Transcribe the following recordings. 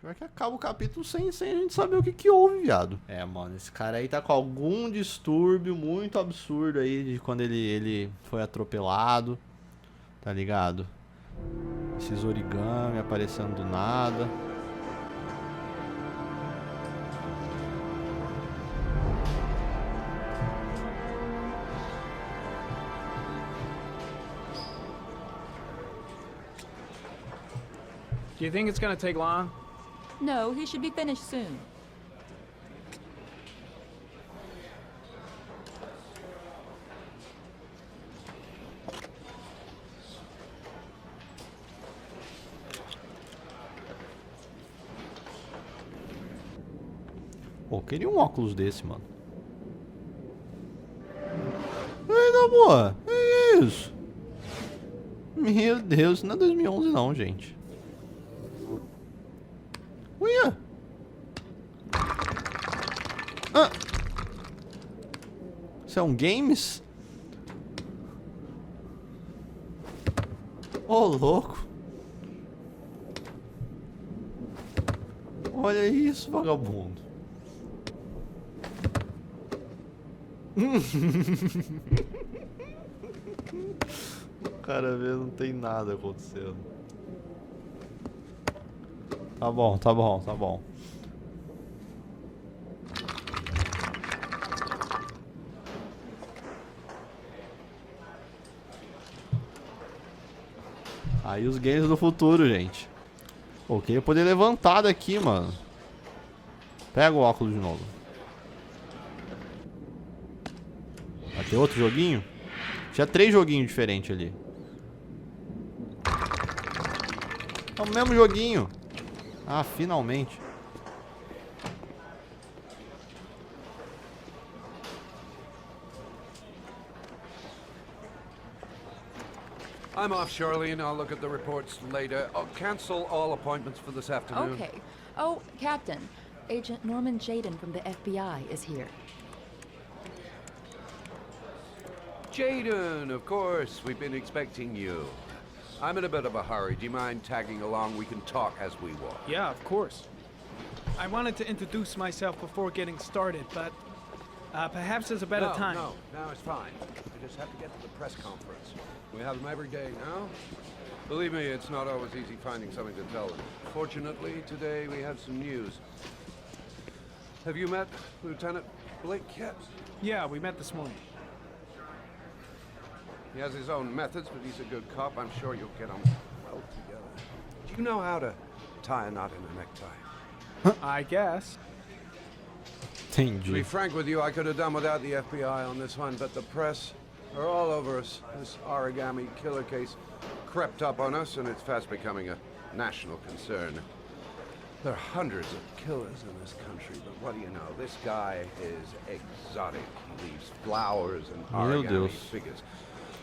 Pior que acaba o capítulo sem a gente saber o que houve, viado. É, mano, esse cara aí tá com algum distúrbio muito absurdo aí de quando ele foi atropelado, tá ligado? Esses origami aparecendo do nada. Do you think it's gonna take long? No, he should be finished soon. Pô, queria um óculos desse, mano. Ei, na boa, é isso? Meu Deus, não é 2011 não, gente. Uia! Ah! Isso é um games? Ô, louco! Olha isso, vagabundo. O cara vê, não tem nada acontecendo. Tá bom, tá bom, tá bom. Aí os games do futuro, gente. Pô, eu queria poder levantar daqui, mano. Pega o óculos de novo. Vai ter outro joguinho? Tinha 3 joguinhos diferentes ali. É o mesmo joguinho. Ah, finalmente. I'm off, Charlene. I'll look at the reports later. I'll cancel all appointments for this afternoon. Okay. Oh, Captain. Agent Norman Jaden from the FBI is here. Jaden, of course. We've been expecting you. I'm in a bit of a hurry. Do you mind tagging along? We can talk as we walk. Yeah, of course. I wanted to introduce myself before getting started, but perhaps there's a better time. No, it's fine. We just have to get to the press conference. We have them every day now. Believe me, it's not always easy finding something to tell them. Fortunately, today we have some news. Have you met Lieutenant Blake yet? Yeah, we met this morning. He has his own methods, but he's a good cop. I'm sure you'll get on well together. Do you know how to tie a knot in a necktie? I guess. To be Entendi. frank with you, I could have done without the FBI on this one, but the press are all over us. This origami killer case crept up on us, and it's fast becoming a national concern. There are hundreds of killers in this country, but what do you know? This guy is exotic. He leaves flowers and Meu origami Deus. figures.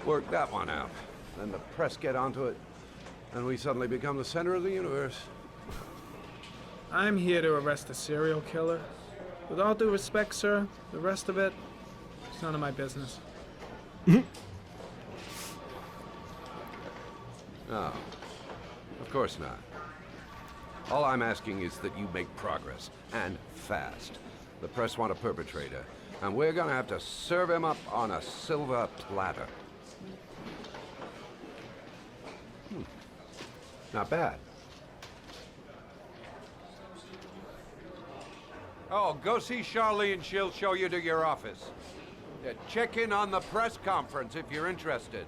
Work that one out. Then the press get onto it, and we suddenly become the center of the universe. I'm here to arrest a serial killer. With all due respect, sir, the rest of it, it's none of my business. No, of course not. All I'm asking is that you make progress, and fast. The press want a perpetrator, and we're gonna have to serve him up on a silver platter. Not bad. Oh, go see Charlene. She'll show you to your office. Check in on the press conference if you're interested.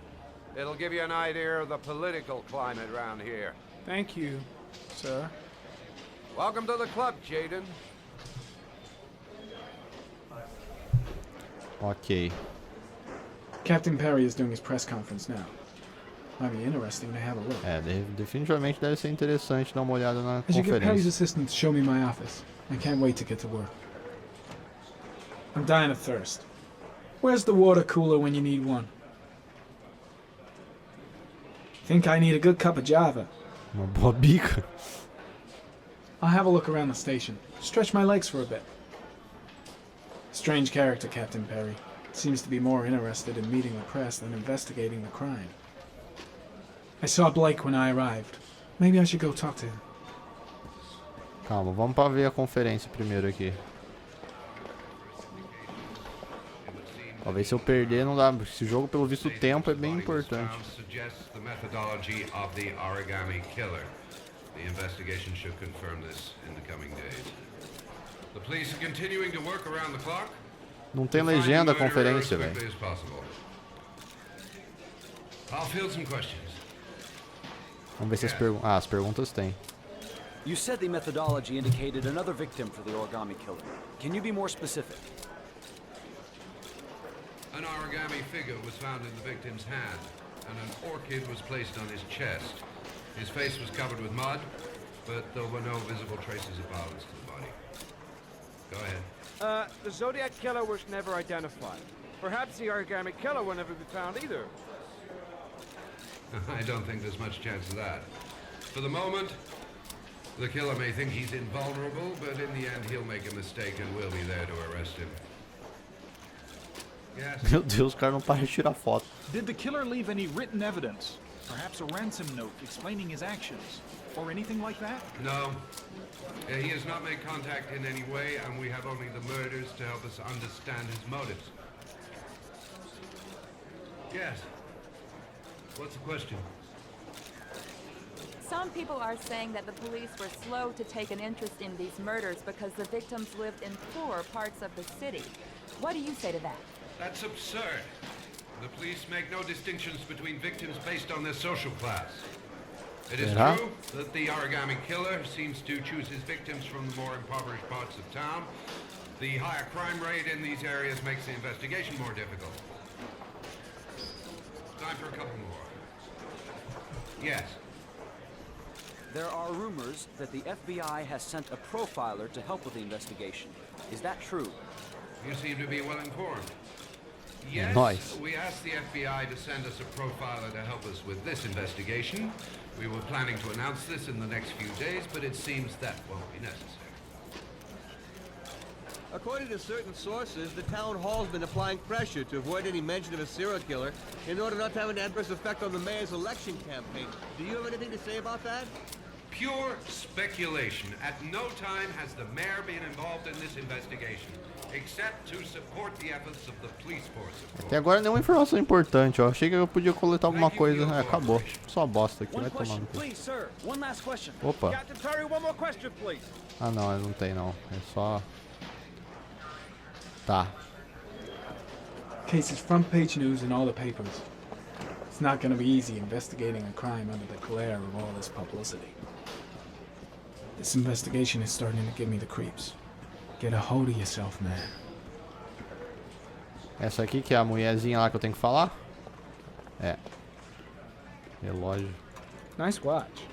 It'll give you an idea of the political climate around here. Thank you, sir. Welcome to the club, Jaden. Ok. Captain Perry is doing his press conference now. Might be interesting to have a look. É, definitivamente deve ser interessante dar uma olhada na As you get Perry's conferência. assistant to show me my office, I can't wait to get to work. I'm dying of thirst. Where's the water cooler when you need one? Think I need a good cup of Java. Uma boa bica. I'll have a look around the station. Stretch my legs for a bit. Strange character, Captain Perry. Seems to be more interested in meeting the press than investigating the crime. I saw Blake when I arrived. Maybe I should go talk to him. Calma, vamos pra ver a conferência primeiro aqui. Talvez se eu perder não dá. Esse jogo, pelo visto, o tempo é bem importante. The investigation should confirm this in the coming days. The police are continuing to work around the clock. Não tem legenda a conferência, velho. I'll field some questions. Vamos ver se as perguntas tem. You said the methodology indicated another victim for the origami killer. Can you be more specific? An origami figure was found in the victim's hand, and an orchid was placed on his chest. His face was covered with mud, but there were no visible traces of violence to the body. Go ahead. The Zodiac killer was never identified. Perhaps the origami killer will never be found either. I don't think there's much chance of that. For the moment, the killer may think he's invulnerable, but in the end he'll make a mistake and we'll be there to arrest him. Yes. Meu Deus, o cara não para de tirar foto. Did the killer leave any written evidence? Perhaps a ransom note explaining his actions? Or anything like that? No. He has not made contact in any way, and we have only the murders to help us understand his motives. Yes. What's the question? Some people are saying that the police were slow to take an interest in these murders because the victims lived in poorer parts of the city. What do you say to that? That's absurd. The police make no distinctions between victims based on their social class. It is true that the origami killer seems to choose his victims from the more impoverished parts of town. The higher crime rate in these areas makes the investigation more difficult. Time for a couple more. Yes. There are rumors that the FBI has sent a profiler to help with the investigation. Is that true? You seem to be well informed. Yes, Nice. we asked the FBI to send us a profiler to help us with this investigation. We were planning to announce this in the next few days, but it seems that won't be necessary. According to certain sources, the town hall's been applying pressure to avoid any mention of a serial killer in order not to have an adverse effect on the mayor's election campaign. Do you have anything to say about that? Pure speculation. At no time has the mayor been involved in this investigation, except to support the efforts of the police force, of course. Até agora nenhuma informação importante, ó. Achei que eu podia coletar alguma coisa. É, acabou. Só bosta aqui, vai tomar no cu. Please, sir. One last question. Opa. Captain Perry, one more question, please. Ah, não, não tem não. É só... Tá. Case is front page news in all the papers. It's not gonna be easy investigating a crime under the glare of all this publicity. This investigation is starting to give me the creeps. Get a hold of yourself, man. Essa aqui que é a mulherzinha lá que eu tenho que falar? É. Relógio. Nice watch.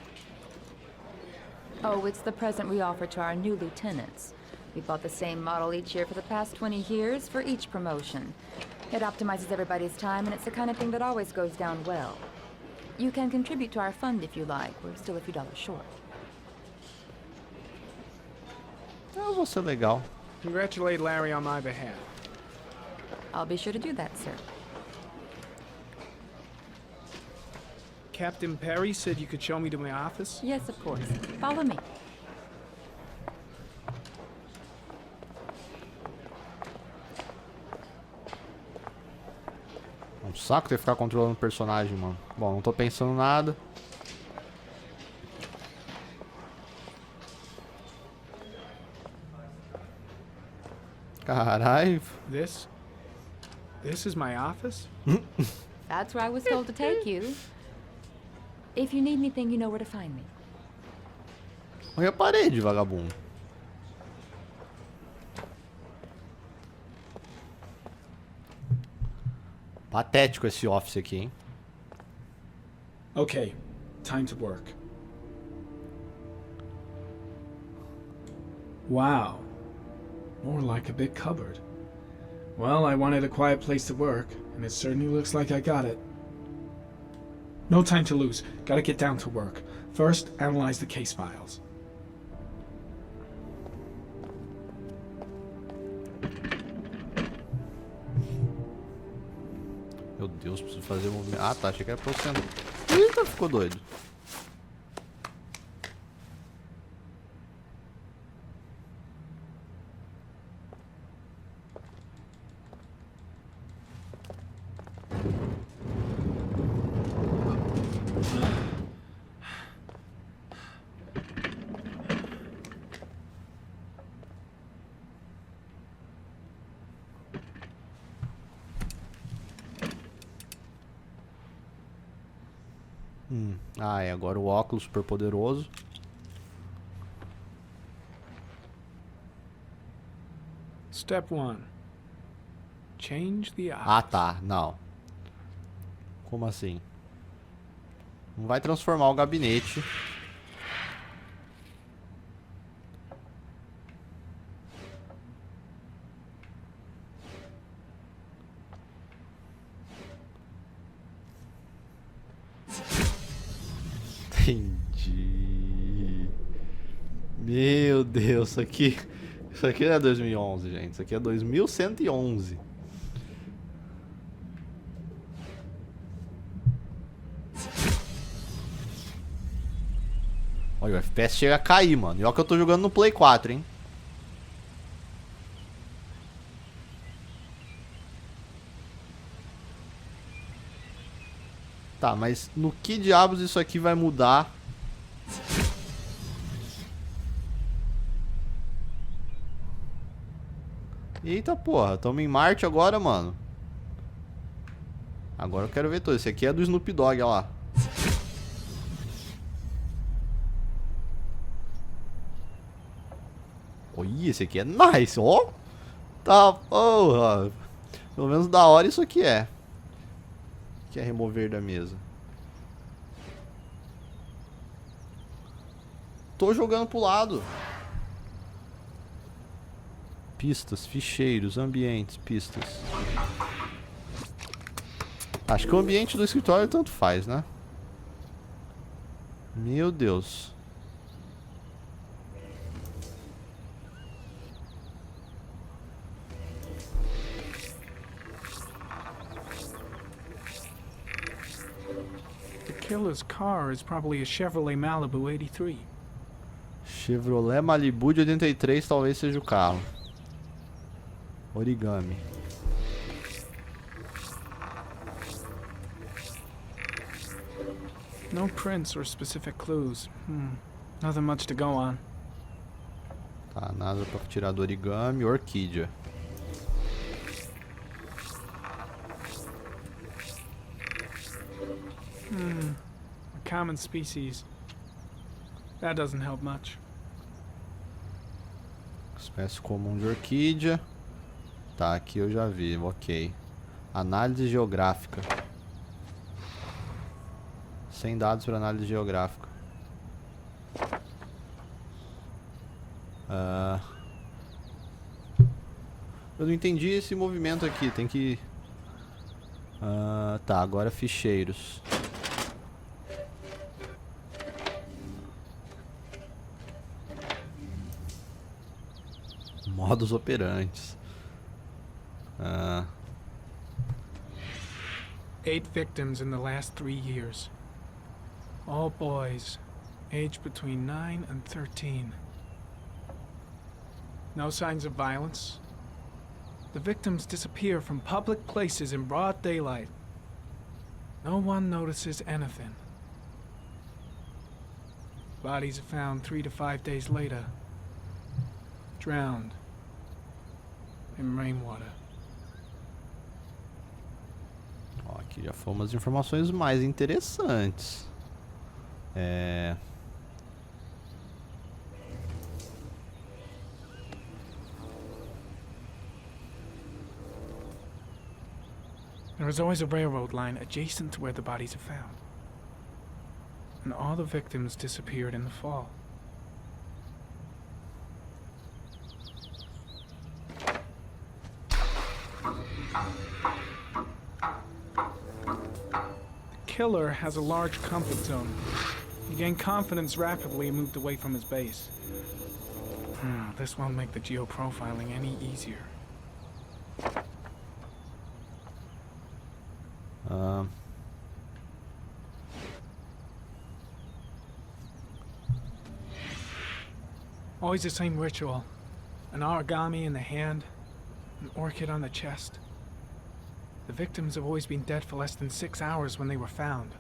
Oh, it's the present we offer to our new lieutenants. We bought the same model each year for the past 20 years for each promotion. It optimizes everybody's time, and it's the kind of thing that always goes down well. You can contribute to our fund if you like. We're still a few dollars short. Eu vou ser legal. Congratulate Larry on my behalf. I'll be sure to do that, sir. Captain Perry said you could show me to my office? Yes, of course. Follow me. É um saco ter que ficar controlando o personagem, mano. Bom, não tô pensando nada. Caralho. This is my office? That's where I was told to take you. If you need anything, you know where to find me. Olha a parede, vagabundo. Patético esse office aqui, hein? Okay, time to work. Wow. More like a big cupboard. Well, I wanted a quiet place to work, and it certainly looks like I got it. No time to lose. Gotta get down to work. First, analyze the case files. Meu Deus, preciso fazer um movimento. Ah, tá, achei que era pra eu sentar. Eita, ficou doido. Ah, é, agora o óculos super poderoso. Step 1. Change the eyes. Ah, tá. Não. Como assim? Não vai transformar o gabinete. Entendi. Meu Deus, isso aqui não é 2011, gente. Isso aqui é 2111. Olha, o FPS chega a cair, mano. E olha que eu tô jogando no Play 4, hein. Tá, mas no que diabos isso aqui vai mudar? Eita porra, tamo em Marte agora, mano. Agora eu quero ver todo. Esse aqui é do Snoop Dogg, olha lá. Oi, esse aqui é nice, ó. Tá, porra. Pelo menos da hora isso aqui é. Que é remover da mesa. Tô jogando pro lado. Pistas, ficheiros, ambientes, pistas. Acho que o ambiente do escritório tanto faz, né? Meu Deus. The killer's car is probably a Chevrolet Malibu 83. Chevrolet Malibu de 83 talvez seja o carro. Origami. No prints or specific clues. Nothing much to go on. Tá, nada pra tirar do origami. Orquídea. A common species. That doesn't help much. Espécie comum de orquídea. Tá, aqui eu já vi, ok. Análise geográfica. 100 dados para análise geográfica. Eu não entendi esse movimento aqui, tem que... tá, agora ficheiros. Modos operantes. 8 victims in the last 3 years. All boys, aged between 9 and 13. No signs of violence. The victims disappear from public places in broad daylight. No one notices anything. Bodies are found 3 to 5 days later. Drowned in rainwater. Ó, aqui já foram umas informações mais interessantes. There is always a railroad line adjacent to where the bodies are found. And all the victims disappeared in the fall. The killer has a large comfort zone. He gained confidence rapidly and moved away from his base. This won't make the geoprofiling any easier. Always the same ritual. An origami in the hand, an orchid on the chest. The victims have always been dead for less than 6 hours when they were found,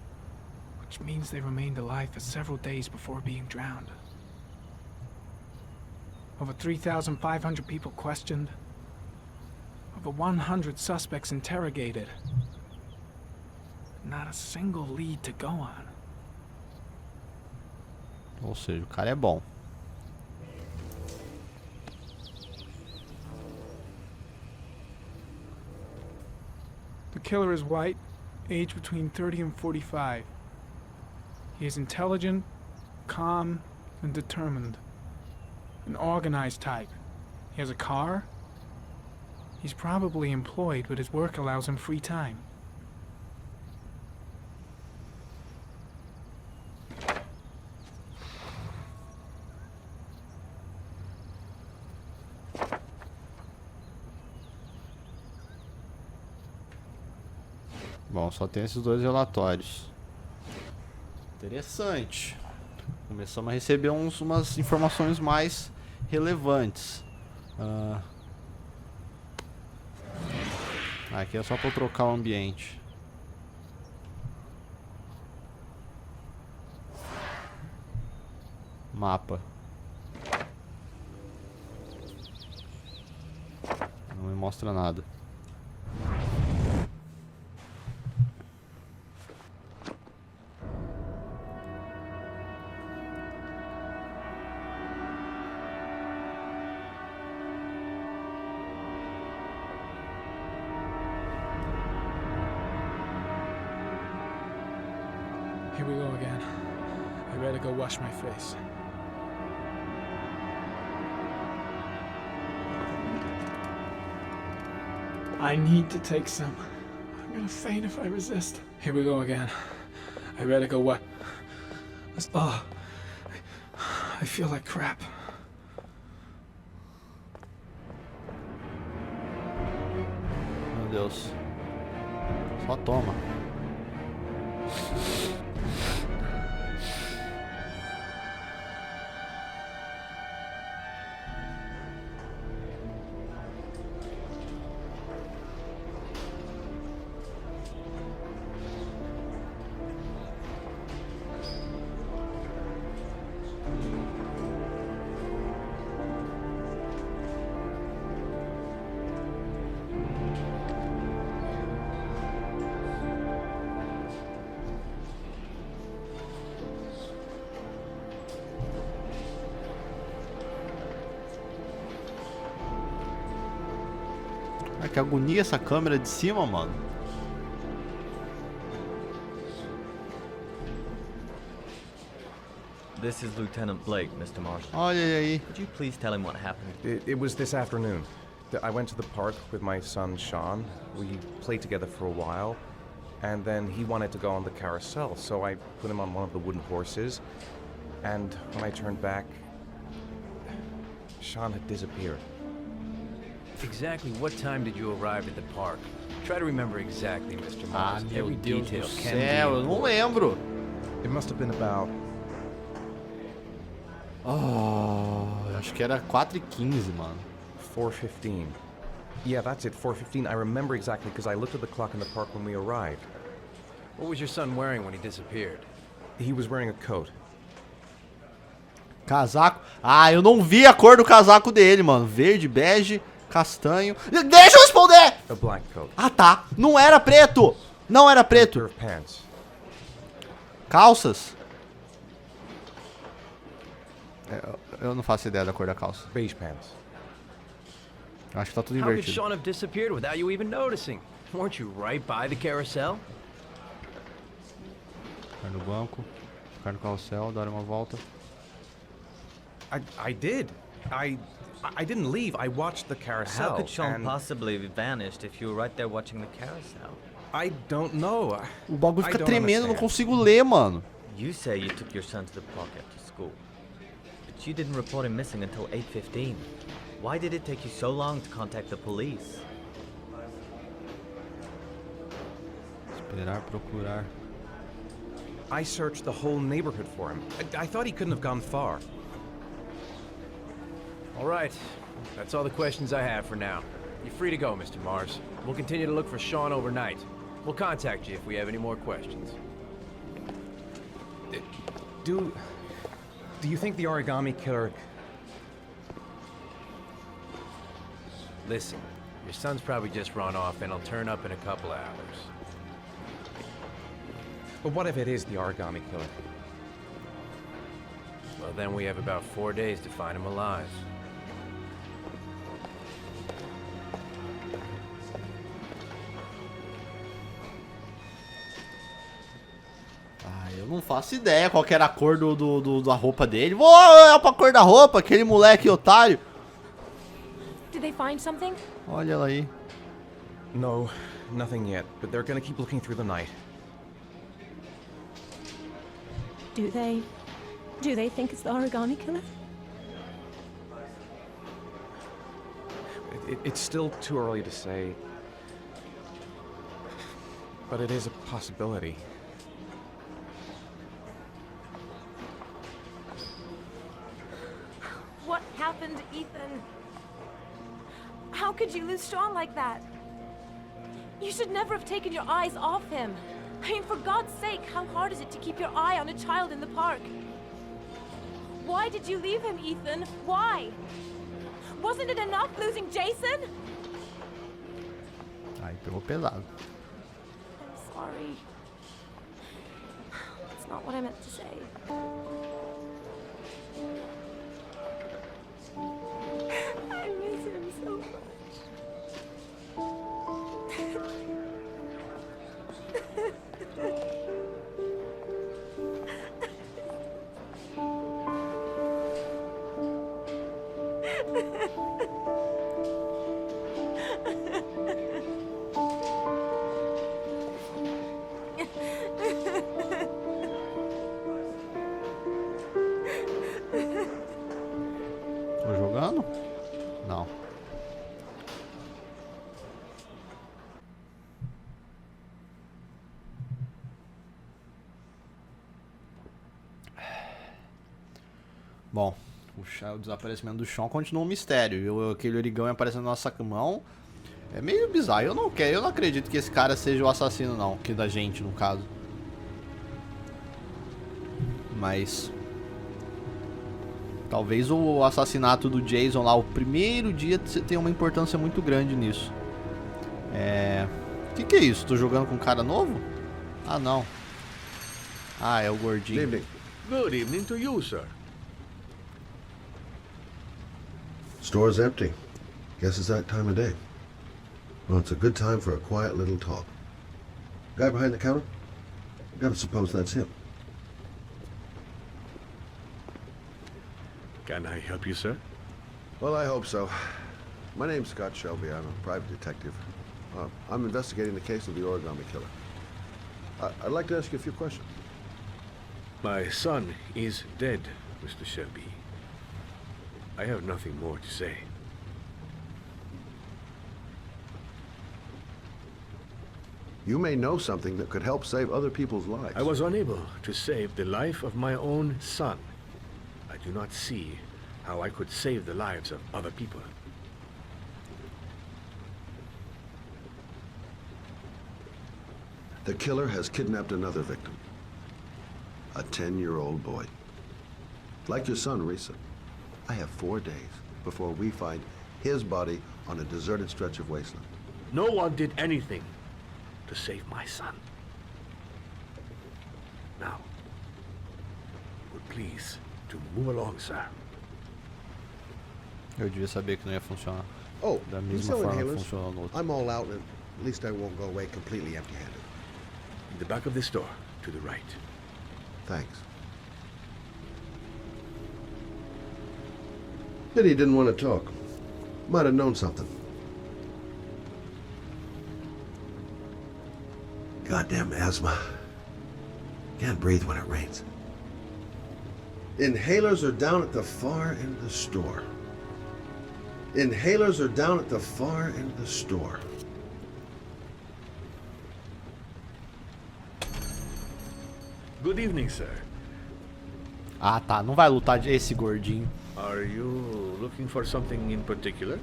which means they remained alive for several days before being drowned. Over 3,500 people questioned. Over 100 suspects interrogated. Not a single lead to go on. Ou seja, o cara é bom. The killer is white, age between 30 and 45. He is intelligent, calm, and determined. An organized type. He has a car. He's probably employed, but his work allows him free time. Bom, só tem esses dois relatórios. Interessante. Começamos a receber umas informações mais relevantes. Aqui é só para eu trocar o ambiente. Mapa. Não me mostra nada. Here we go again. I better go wash my face. I need to take some. I'm gonna faint if I resist. Here we go again. I better go what? Oh, I feel like crap. Meu Deus. Só toma. Ai, que agonia essa câmera de cima, mano. This is Lieutenant Blake, Mr. Marshall. Olha ele aí. Could you please tell him what happened? It was this afternoon. I went to the park with my son, Sean. We played together for a while, and then he wanted to go on the carousel, so I put him on one of the wooden horses, and when I turned back, Sean had disappeared. Exactly what time did you arrive at the park? Try to remember exactly, Mr. Mars. Meu Every Deus detail do can be céu, eu não lembro. It must have been about... Acho que era 4h15, mano. 4:15. Yeah, that's it, 4:15. I remember exactly because I looked at the clock in the park when we arrived. What was your son wearing when he disappeared? He was wearing a coat. Casaco. Ah, eu não vi a cor do casaco dele, mano. Verde, bege, castanho. Deixa eu responder! A black coat. Ah, tá. Não era preto. Não era A pair preto. of pants. Calças. Eu não faço ideia da cor da calça. Beige pants. Acho que tá tudo How could invertido. Sean have disappeared without you even noticing? Weren't you right by the carousel? Ficar no banco. Ficar no carrossel, dar uma volta. I did. I didn't leave. I watched the carousel. How could Sean and possibly have vanished if you were right there watching the carousel? I don't know. O bagulho I fica don't tremendo, não understand. consigo ler, mano. You say you took your son to the park after school, but you didn't report him missing until 8:15. Why did it take you so long to contact the police? Esperar, procurar. I searched the whole neighborhood for him. I thought he couldn't have gone far. All right. That's all the questions I have for now. You're free to go, Mr. Mars. We'll continue to look for Sean overnight. We'll contact you if we have any more questions. Do you think the origami killer... Listen, your son's probably just run off and he'll turn up in a couple of hours. But what if it is the origami killer? So then we have about 4 days to find him alive. Eu não faço ideia qual que era a cor da roupa dele. Olha pra cor da roupa, aquele moleque otário. Did they find something? Olha ela aí. No, nothing yet, but they're gonna keep looking through the night. Do they think it's the origami killer? It's still too early to say, but it is a possibility. What happened, Ethan? How could you lose Sean like that? You should never have taken your eyes off him. I mean, for God's sake, how hard is it to keep your eye on a child in the park? Why did you leave him, Ethan? Why? Wasn't it enough losing Jason? Ai, pegou pesado. I'm sorry. That's not what I meant to say. I miss him so much. Tô jogando? Não. Bom, o desaparecimento do Sean continua um mistério. Aquele origami aparecendo na nossa mão é meio bizarro. Eu não acredito que esse cara seja o assassino, não. Que da gente, no caso. Mas talvez o assassinato do Jason lá, o primeiro dia, tenha uma importância muito grande nisso. Que é isso? Tô jogando com um cara novo? Ah, não. Ah, é o gordinho. Good evening. Good evening to you, sir. Store's empty. Guess it's that time of day. Well, it's a good time for a quiet little talk. Guy behind the counter? Gotta suppose that's him. Can I help you, sir? Well, I hope so. My name's Scott Shelby. I'm a private detective. I'm investigating the case of the origami killer. I'd like to ask you a few questions. My son is dead, Mr. Shelby. I have nothing more to say. You may know something that could help save other people's lives. I was unable to save the life of my own son. I do not see how I could save the lives of other people. The killer has kidnapped another victim. A 10-year-old boy. Like your son, Risa. I have 4 days before we find his body on a deserted stretch of wasteland. No one did anything to save my son. Now, would please to move along, sir. Eu devia saber que não ia funcionar. Oh, Da you mesma sell forma que inhalers? funcionou no outro. I'm all out, and at least I won't go away completely empty-handed. In the back of the store, to the right. Thanks. Pity he didn't want to talk. Might have known something. Goddamn asthma. Can't breathe when it rains. Inhalers are down at the far end of the store. Inhalers are down at the far end of the store. Good evening, sir. Ah, tá. Não vai lutar esse gordinho. Are you looking for something in particular?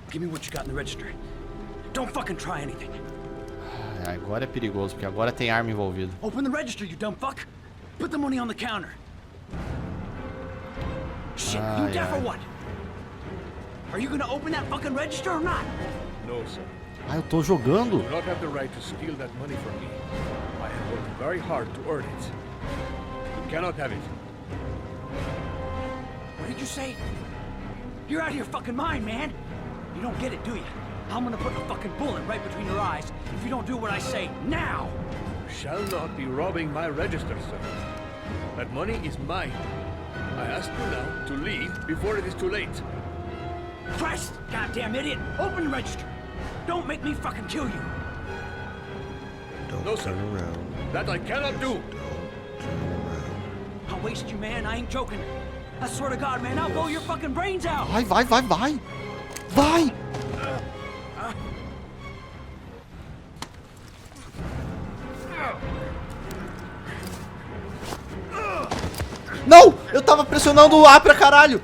Give me what you got in the register. Don't fucking try anything. Agora é perigoso, porque agora tem arma envolvida. Open the register, you dumb fuck. Put the money on the counter. Shit, you deaf or what? Are you gonna open that fucking register or not? No, sir. Ah, eu tô jogando? You do not have the right to steal that money from me. I have worked very hard to earn it. You cannot have it. did you say? You're out of your fucking mind, man. You don't get it, do you? I'm gonna put a fucking bullet right between your eyes if you don't do what I say now. Shall not be robbing my register, sir. That money is mine. I ask you now to leave before it is too late. Christ, goddamn idiot! Open the register. Don't make me fucking kill you. No, sir. That I cannot do. I'll waste you, man. I ain't joking. I swear to God, man, I'll blow your fucking brains out. Vai, vai, vai, vai. Vai! Não! Eu tava pressionando o A pra caralho!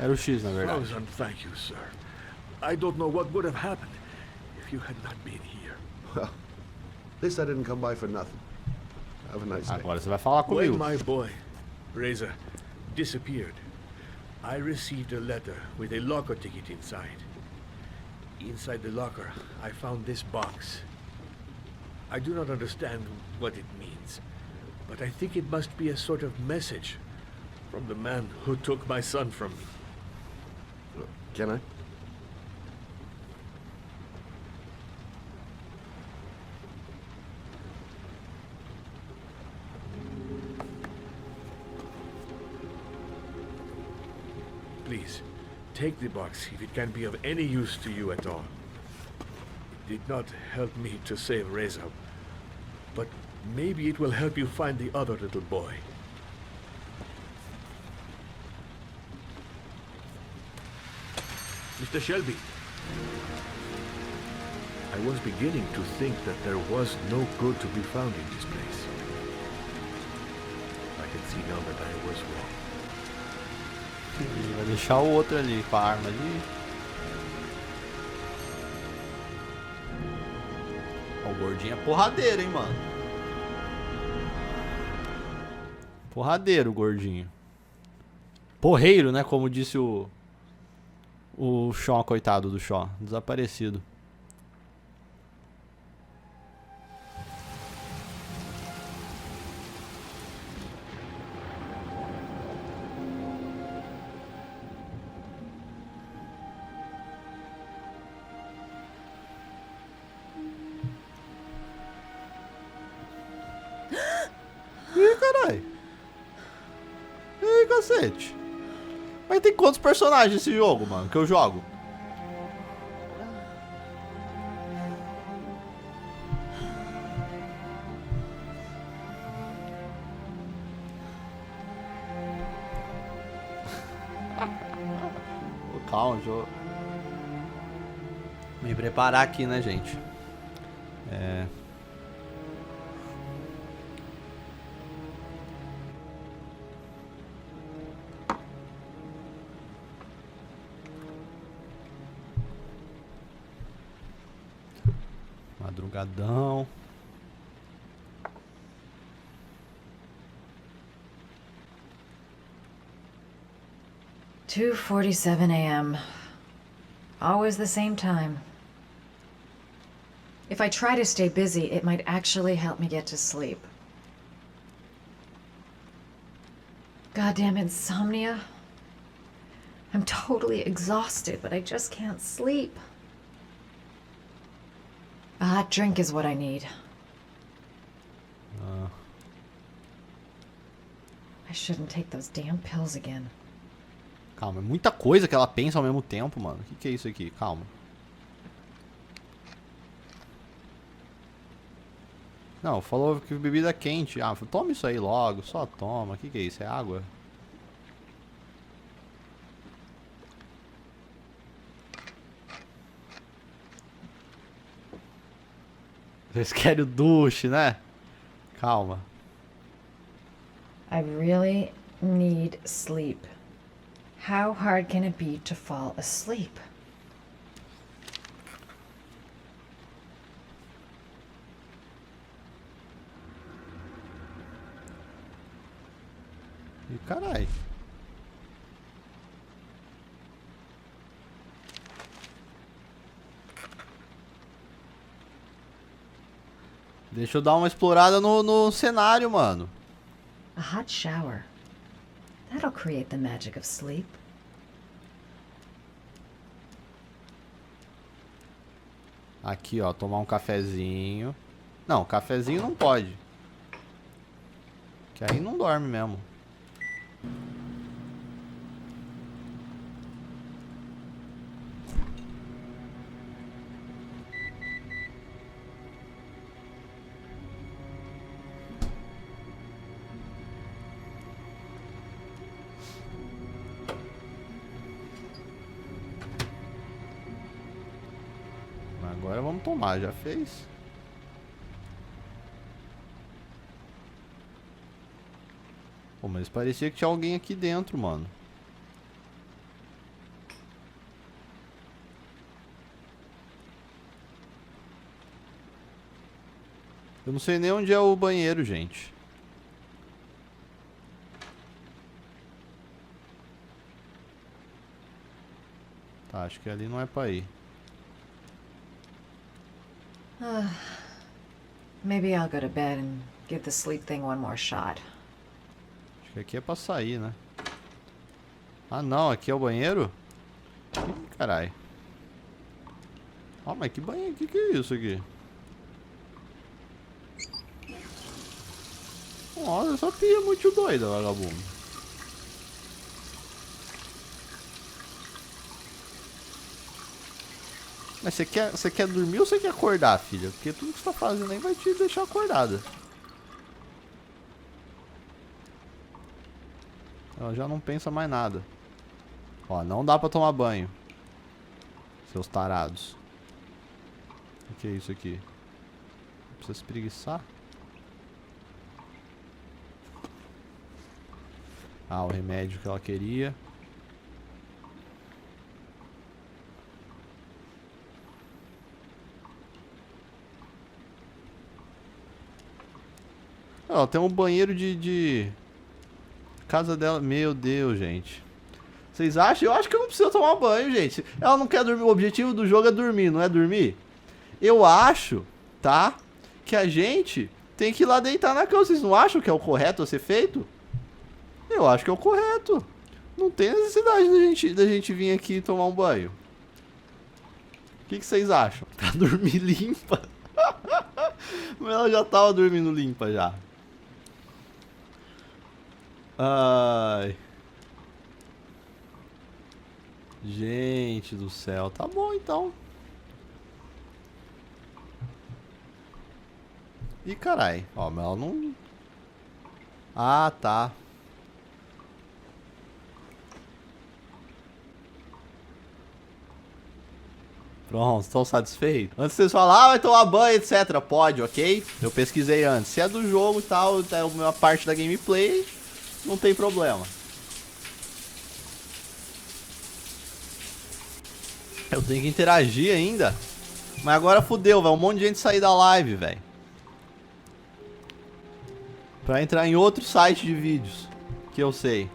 Era o X, na verdade. Thousand thank you, sir. I don't know what would have happened if you had not been here. Well, at least I didn't come by for nothing. Have a nice day. Agora você vai falar comigo. When my boy, Reza, disappeared, I received a letter with a locker ticket inside. Inside the locker, I found this box. I do not understand what it means, but I think it must be a sort of message from the man who took my son from me. Can I? Please, take the box if it can be of any use to you at all. It did not help me to save Reza, but maybe it will help you find the other little boy. Mr. Shelby, I was beginning to think that there was no good to be found in this place. I can see now that I was wrong. Vai deixar o outro ali com a arma ali. Ó, o gordinho é porradeiro, hein, mano. Porradeiro, o gordinho. Porreiro, né? Como disse o Shaw, coitado do Shaw. Desaparecido. Ih, caralho. Ih, cacete. Mas tem quantos personagens esse jogo, mano, que eu jogo? Calma, deixa eu me preparar aqui, né, gente? Madrugadão. (2:47 a.m.) Always the same time. If I try to stay busy, it might actually help me get to sleep. Goddamn insomnia. I'm totally exhausted, but I just can't sleep. A hot drink is what I need. I shouldn't take those damn pills again. Calma, é muita coisa que ela pensa ao mesmo tempo, mano. O que é isso aqui? Calma. Não, falou que bebida quente. Ah, toma isso aí logo, só toma. O que é isso? É água? Vocês querem o duche, né? Calma. I really need sleep. How hard can it be to fall asleep? Ih, carai. Deixa eu dar uma explorada no cenário, mano. A hot shower. That'll create the magic of sleep. Aqui, ó, tomar um cafezinho. Não, cafezinho não pode. Que aí não dorme mesmo. Agora vamos tomar, já fez? Pô, mas parecia que tinha alguém aqui dentro, mano. Eu não sei nem onde é o banheiro, gente. Tá, acho que ali não é pra ir. Maybe I'll go to bed and give the sleep thing one more shot. Acho que aqui é pra sair, né? Ah, não, aqui é o banheiro? Ih, carai. Ó, mas que banheiro? Que é isso aqui? Nossa, essa pia é muito doida, vagabundo. Mas você quer dormir ou você quer acordar, filha? Porque tudo que você tá fazendo aí vai te deixar acordada. Ela já não pensa mais nada. Ó, não dá pra tomar banho. Seus tarados. O que é isso aqui? Precisa se preguiçar? Ah, o remédio que ela queria. Ó, tem um banheiro de casa dela. Meu Deus, gente. Vocês acham? Eu acho que eu não preciso tomar banho, gente. Ela não quer dormir. O objetivo do jogo é dormir, não é dormir? Eu acho, tá? Que a gente tem que ir lá deitar na cama. Vocês não acham que é o correto a ser feito? Eu acho que é o correto. Não tem necessidade da gente vir aqui e tomar um banho. O que vocês acham? Pra dormir limpa. Mas ela já tava dormindo limpa já. Ai. Gente do céu. Tá bom então. Ih, carai. Ó, mas ela não... Ah, tá. Pronto, estão satisfeitos? Antes vocês falar, vai tomar banho, etc. Pode, ok? Eu pesquisei antes. Se é do jogo e tal, é uma parte da gameplay, não tem problema. Eu tenho que interagir ainda. Mas agora fudeu, velho. Um monte de gente sair da live, velho. Pra entrar em outro site de vídeos. Que eu sei.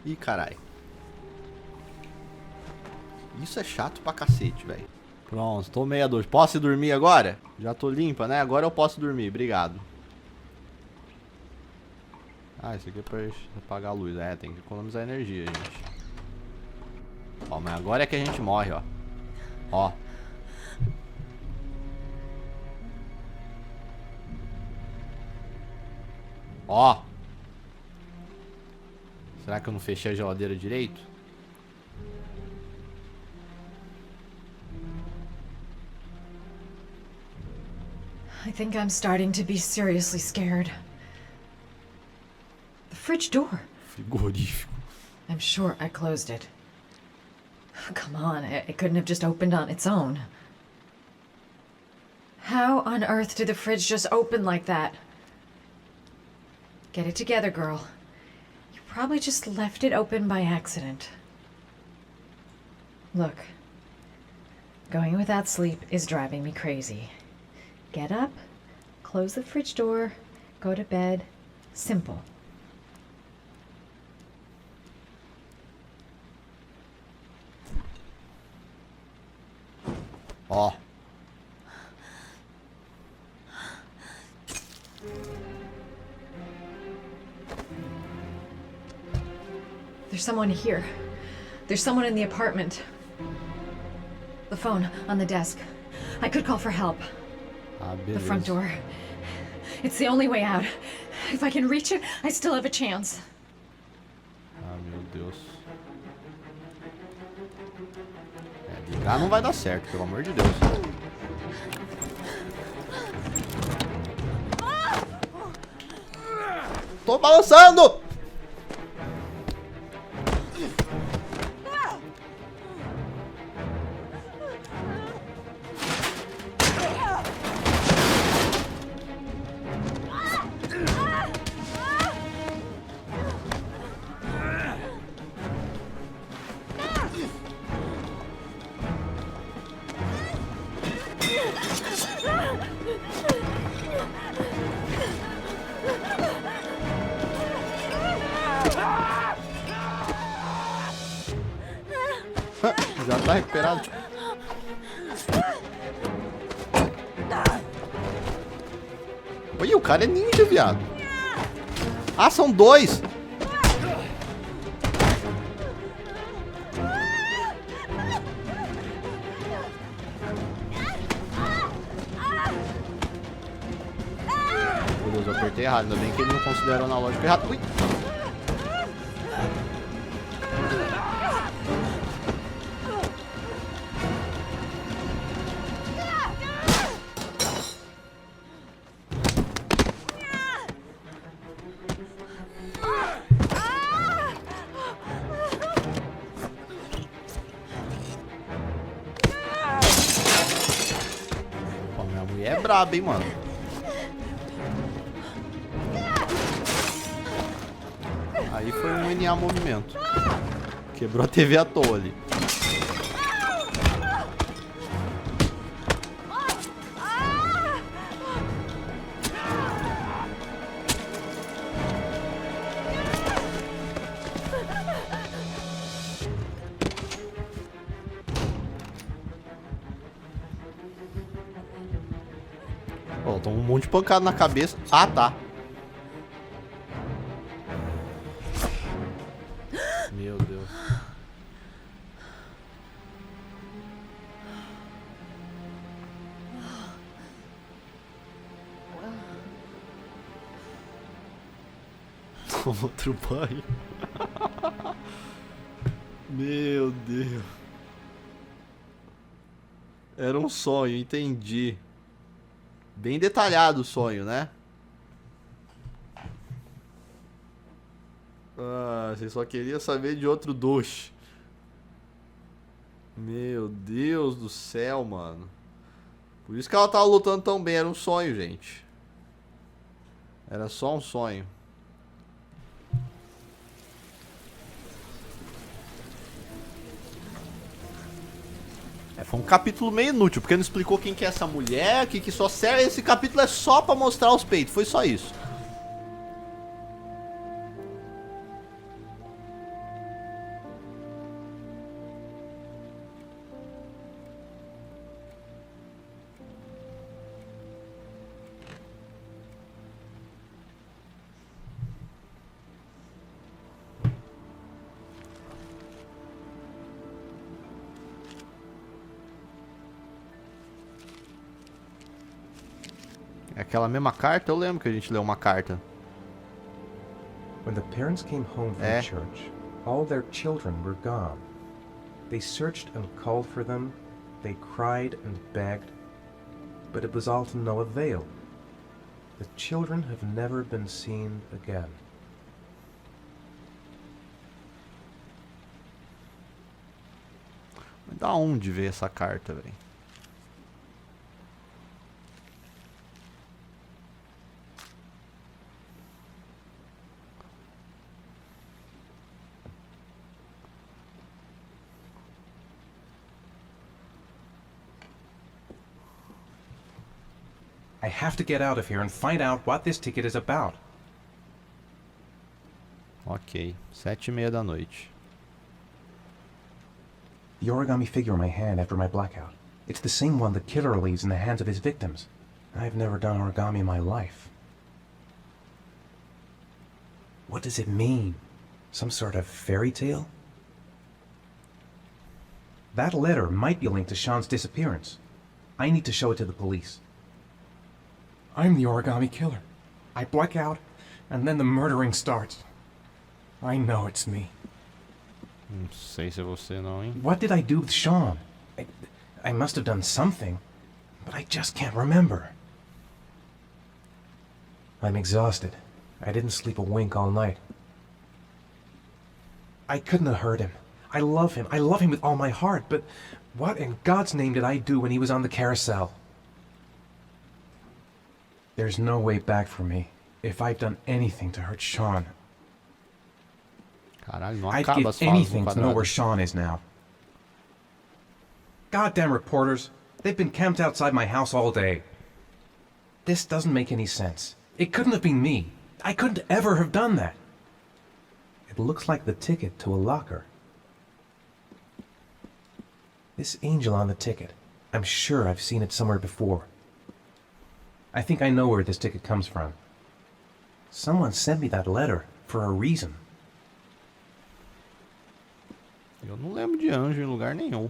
Ih, caralho. Isso é chato pra cacete, velho. Pronto, tô meia dor. Posso ir dormir agora? Já tô limpa, né? Agora eu posso dormir, obrigado. Ah, isso aqui é pra apagar a luz. É, tem que economizar energia, gente. Ó, mas agora é que a gente morre, ó. Ó. Ó. Será que eu não fechei a geladeira direito? I think I'm starting to be seriously scared. The fridge door. Frigorífico. I'm sure I closed it. Come on, it couldn't have just opened on its own. How on earth did the fridge just open like that? Get it together, girl. You probably just left it open by accident. Look, going without sleep is driving me crazy. Get up, close the fridge door, go to bed. Simple. Ó. There's someone here. There's someone in the apartment. The phone on the desk. I could call for help. Ah, The front beleza. door. It's the only way out. If I can reach it, I still have a chance. Ah, meu Deus. É, ligar não vai dar certo, pelo amor de Deus. Tô balançando! Já tá recuperado. Oi, o cara é ninja, viado. Ah, são dois. Meu Deus, eu apertei errado. Ainda bem que ele não considera o analógico errado. Ui. Pô, minha mulher é braba, hein, mano. Aí foi um NA movimento. Quebrou a TV à toa ali. Ó, toma um monte de pancada na cabeça. Ah, tá. Meu Deus. Outro banho. Meu Deus. Era um sonho, entendi. Bem detalhado o sonho, né? Ah, você só queria saber de outro duche. Meu Deus do céu, mano. Por isso que ela tava lutando tão bem. Era um sonho, gente. Era só um sonho. É, foi um capítulo meio inútil, porque não explicou quem que é essa mulher, que só serve. Esse capítulo é só pra mostrar os peitos. Foi só isso. É aquela mesma carta? Eu lembro que a gente leu uma carta. When the parents came home from church, all their children were gone. They searched and called for them. They cried and begged, but it was all to no avail. The children have never been seen again. Mas da onde veio essa carta, velho? I have to get out of here and find out what this ticket is about. Ok, 7:30 da noite. The origami figure in my hand after my blackout. It's the same one the killer leaves in the hands of his victims. I've never done origami in my life. What does it mean? Some sort of fairy tale? That letter might be linked to Sean's disappearance. I need to show it to the police. I'm the origami killer. I black out, and then the murdering starts. I know it's me. Não sei se é você não, hein? What did I do with Sean? I must have done something, but I just can't remember. I'm exhausted. I didn't sleep a wink all night. I couldn't have hurt him. I love him. I love him with all my heart, but what in God's name did I do when he was on the carousel? There's no way back for me if I've done anything to hurt Sean. Caralho, não I'd acaba give as falas anything do to know where quadrado. Sean is now. Goddamn reporters. They've been camped outside my house all day. This doesn't make any sense. It couldn't have been me. I couldn't ever have done that. It looks like the ticket to a locker. This angel on the ticket. I'm sure I've seen it somewhere before. I think I know where this ticket comes from. Someone sent me that letter for a reason. Eu não lembro de anjo em lugar nenhum.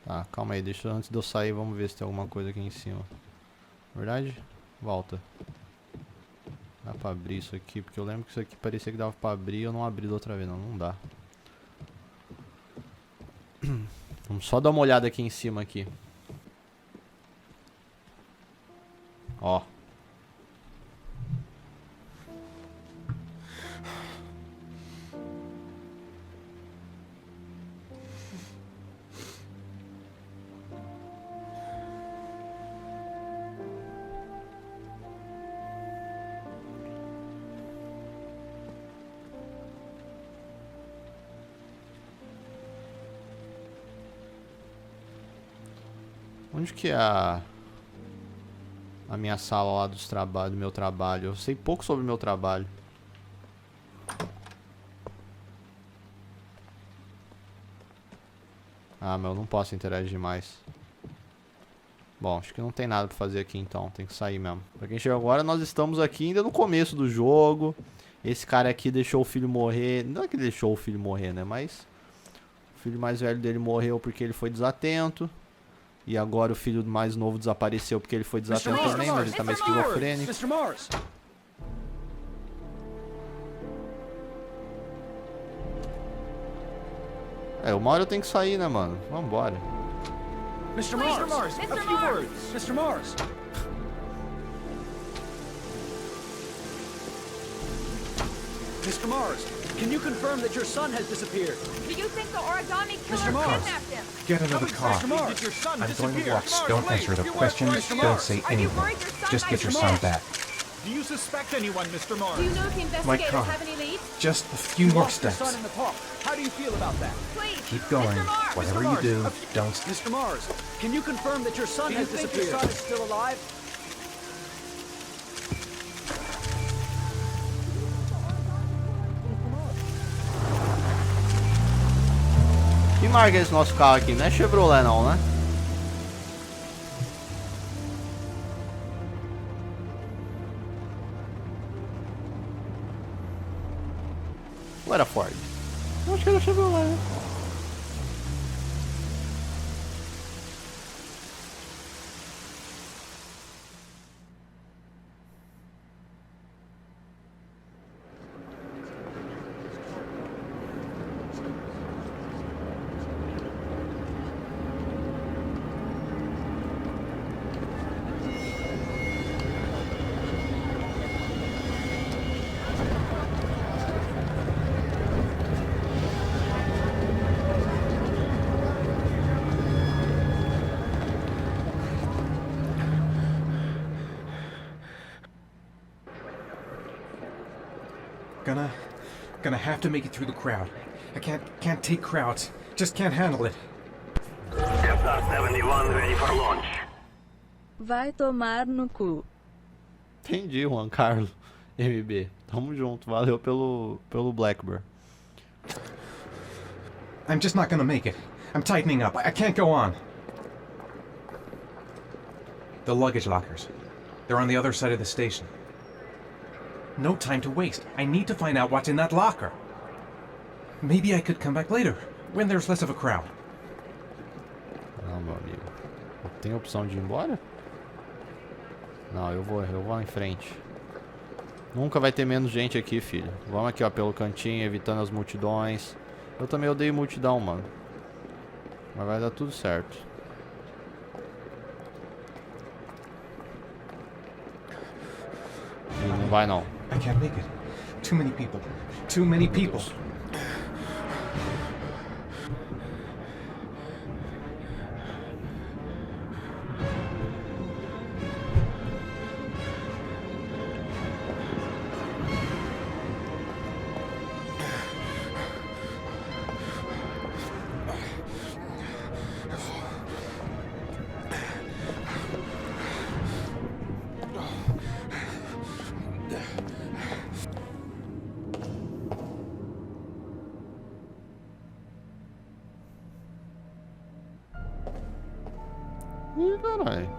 Tá, calma aí, deixa antes de eu sair, vamos ver se tem alguma coisa aqui em cima. Verdade? Volta. Dá pra abrir isso aqui, porque eu lembro que isso aqui parecia que dava pra abrir e eu não abri da outra vez, não, não dá. Vamos só dar uma olhada aqui em cima aqui. Ó. Onde que é a minha sala lá dos trabalhos, do meu trabalho? Eu sei pouco sobre o meu trabalho. Ah, mas eu não posso interagir mais. Bom, acho que não tem nada pra fazer aqui então, tem que sair mesmo. Pra quem chegou agora, nós estamos aqui ainda no começo do jogo. Esse cara aqui deixou o filho morrer. Não é que ele deixou o filho morrer, né? Mas o filho mais velho dele morreu porque ele foi desatento. E agora o filho mais novo desapareceu porque ele foi desatento também, mas ele tá meio esquizofrênico. Mr. Mars! É, uma hora eu tenho que sair, né, mano? Vambora. Mr. Mars! A few words! Mr. Mars! Mr. Mars, can you confirm that your son has disappeared? Do you think the origami killer Mr. Mars. kidnapped him? Get another car. Mr. Mars, did your son I'm going to disappear? walk. Don't answer the questions. Mr. Don't Mars. say Are you anything. worried your son Just might get your be son dead? back. Do you suspect anyone, Mr. Mars? Do you know if the My investigators car. have any leads? Just a few You more lost your steps. son in the park. How do you feel about that? Please, Keep going. Mr. Mars. Whatever Mr. you Mars, do, don't. Mr. Mars, can you confirm that your son has disappeared? Your son is still alive? Que marca é esse nosso carro aqui? Não é Chevrolet não, né? Ou era Ford? Eu acho que era Chevrolet, né? Gonna have to make it through the crowd. I can't take crowds. Just can't handle it. Delta 71 ready for launch. Vai tomar no cu. Entendi, Juan Carlos. MB. Tamo junto. Valeu pelo Blackbird. I'm just not gonna make it. I'm tightening up. I can't go on. The luggage lockers. They're on the other side of the station. No time to waste. I need to find out what's in that locker. Maybe I could come back later, when there's less of a crowd. Não, meu amigo. Tem opção de ir embora? Não, eu vou lá em frente. Nunca vai ter menos gente aqui, filho. Vamos aqui, ó, pelo cantinho, evitando as multidões. Eu também odeio multidão, mano. Mas vai dar tudo certo. Ih, não vai não. I can't make it. Too many people. Too many people. Ih, caralho.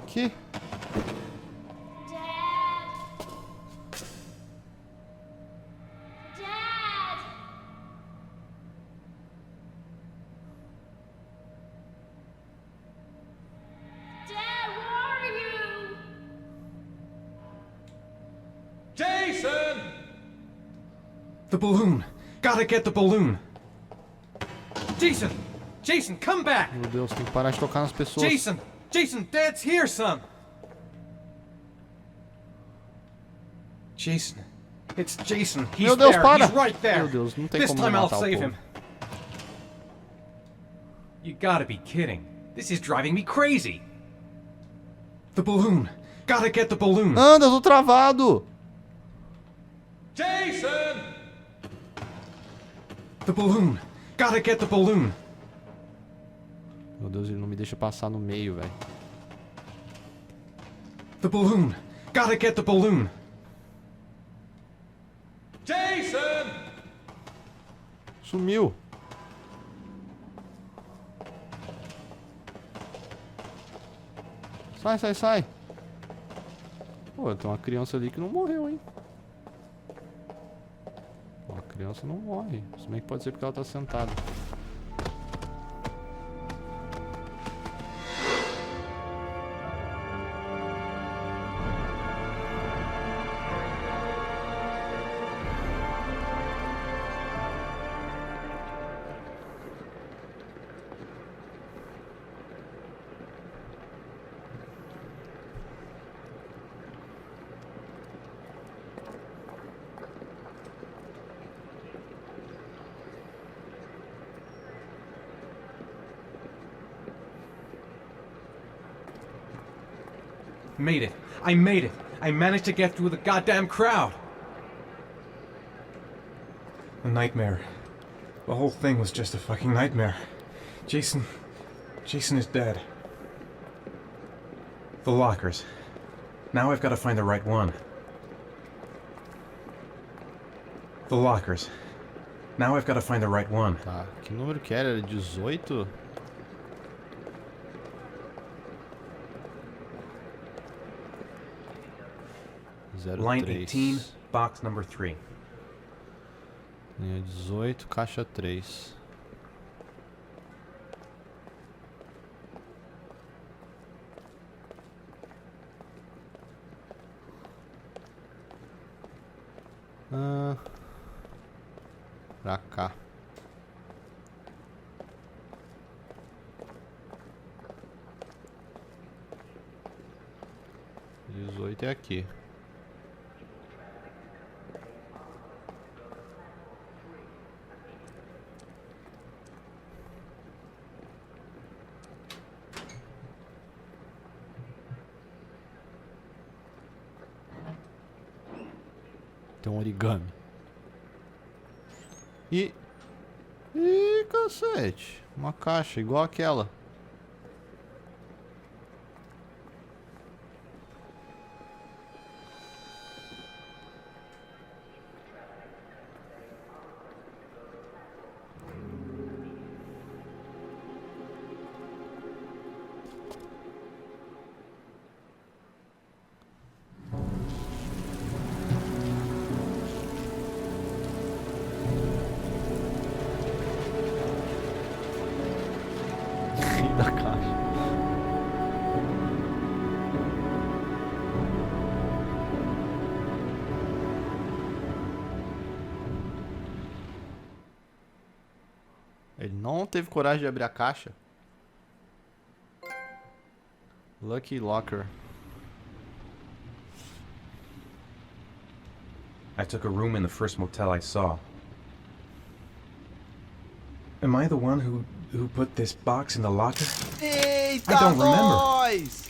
Que? Jason! The balloon. Gotta get the balloon. Jason! Jason, come back! Meu Deus, tem que parar de tocar nas pessoas. Jason! Jason, Dad's here, son! Jason. It's Jason. He's Meu Deus, there. para! He's right there. Meu Deus, não tem This como time I'll matar o save povo. him. You gotta be kidding. This is driving me crazy. The balloon. Gotta get the balloon. Anda, eu tô travado! Jason! The balloon. Gotta get the balloon. Meu Deus, ele não me deixa passar no meio, velho. The balloon. Gotta get the balloon. Jason! Sumiu. Sai, sai, sai. Pô, tem uma criança ali que não morreu, hein? Pô, a criança não morre. Se bem que pode ser porque ela tá sentada. Made it. I made it. I managed to get through the goddamn crowd. A nightmare. The whole thing was just a fucking nightmare. Jason is dead. The lockers. Now I've got to find the right one. The lockers. Now I've got to find the right one. Tá, que número que era? Era 18? Line 18, box number 3. Linha 18, caixa 3. Pra cá. 18 é aqui. Tem um origami. E... Ih, cacete. Uma caixa igual aquela. Ele não teve coragem de abrir a caixa. Lucky Locker. I took a room in the first motel I saw. Am I the one who put this box in the locker? Eita, I don't remember. nós!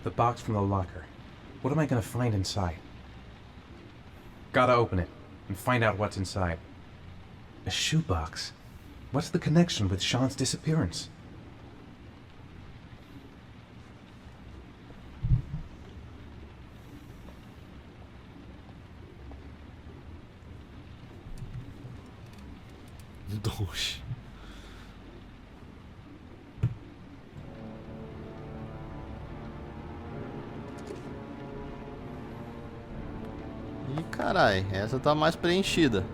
The box from the locker. What am I gonna find inside? Gotta open it and find out what's inside. A shoebox? What's the connection with Sean's disappearance? Duche. Ih, carai, essa tá mais preenchida.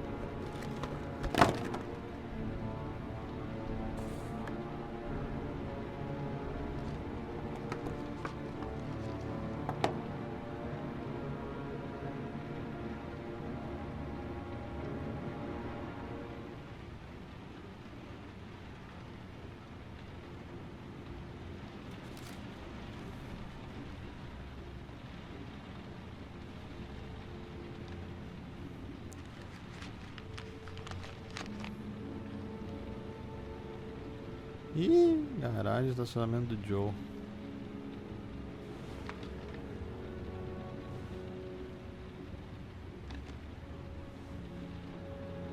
Ih, garagem de estacionamento do Joe.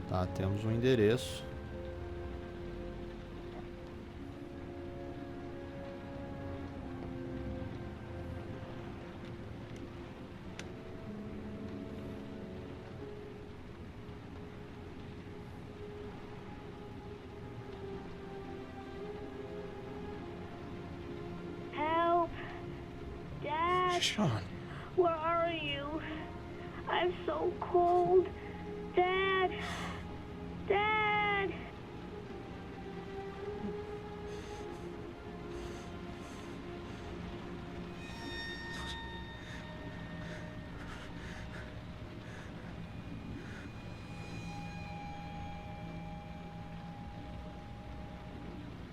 Tá, temos um endereço. Sean. Where are you? I'm so cold. Dad! Dad!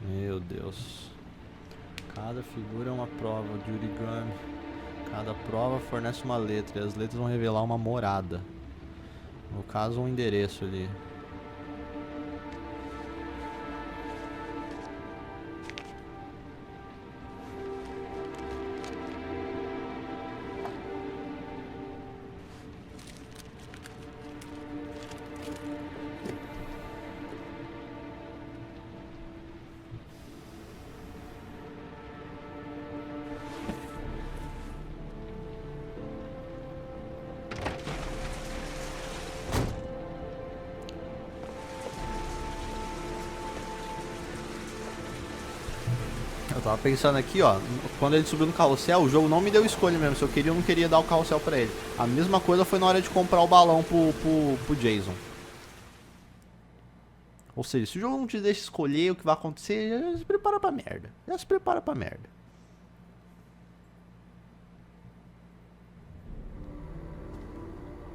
Meu Deus. Cada figura é uma prova de origami. Cada prova fornece uma letra e as letras vão revelar uma morada. No caso, um endereço ali. Eu tava pensando aqui, ó, quando ele subiu no carrossel, o jogo não me deu escolha mesmo, se eu queria ou não queria dar o carrossel pra ele. A mesma coisa foi na hora de comprar o balão pro Jason. Ou seja, se o jogo não te deixa escolher o que vai acontecer, já se prepara pra merda. Já se prepara pra merda.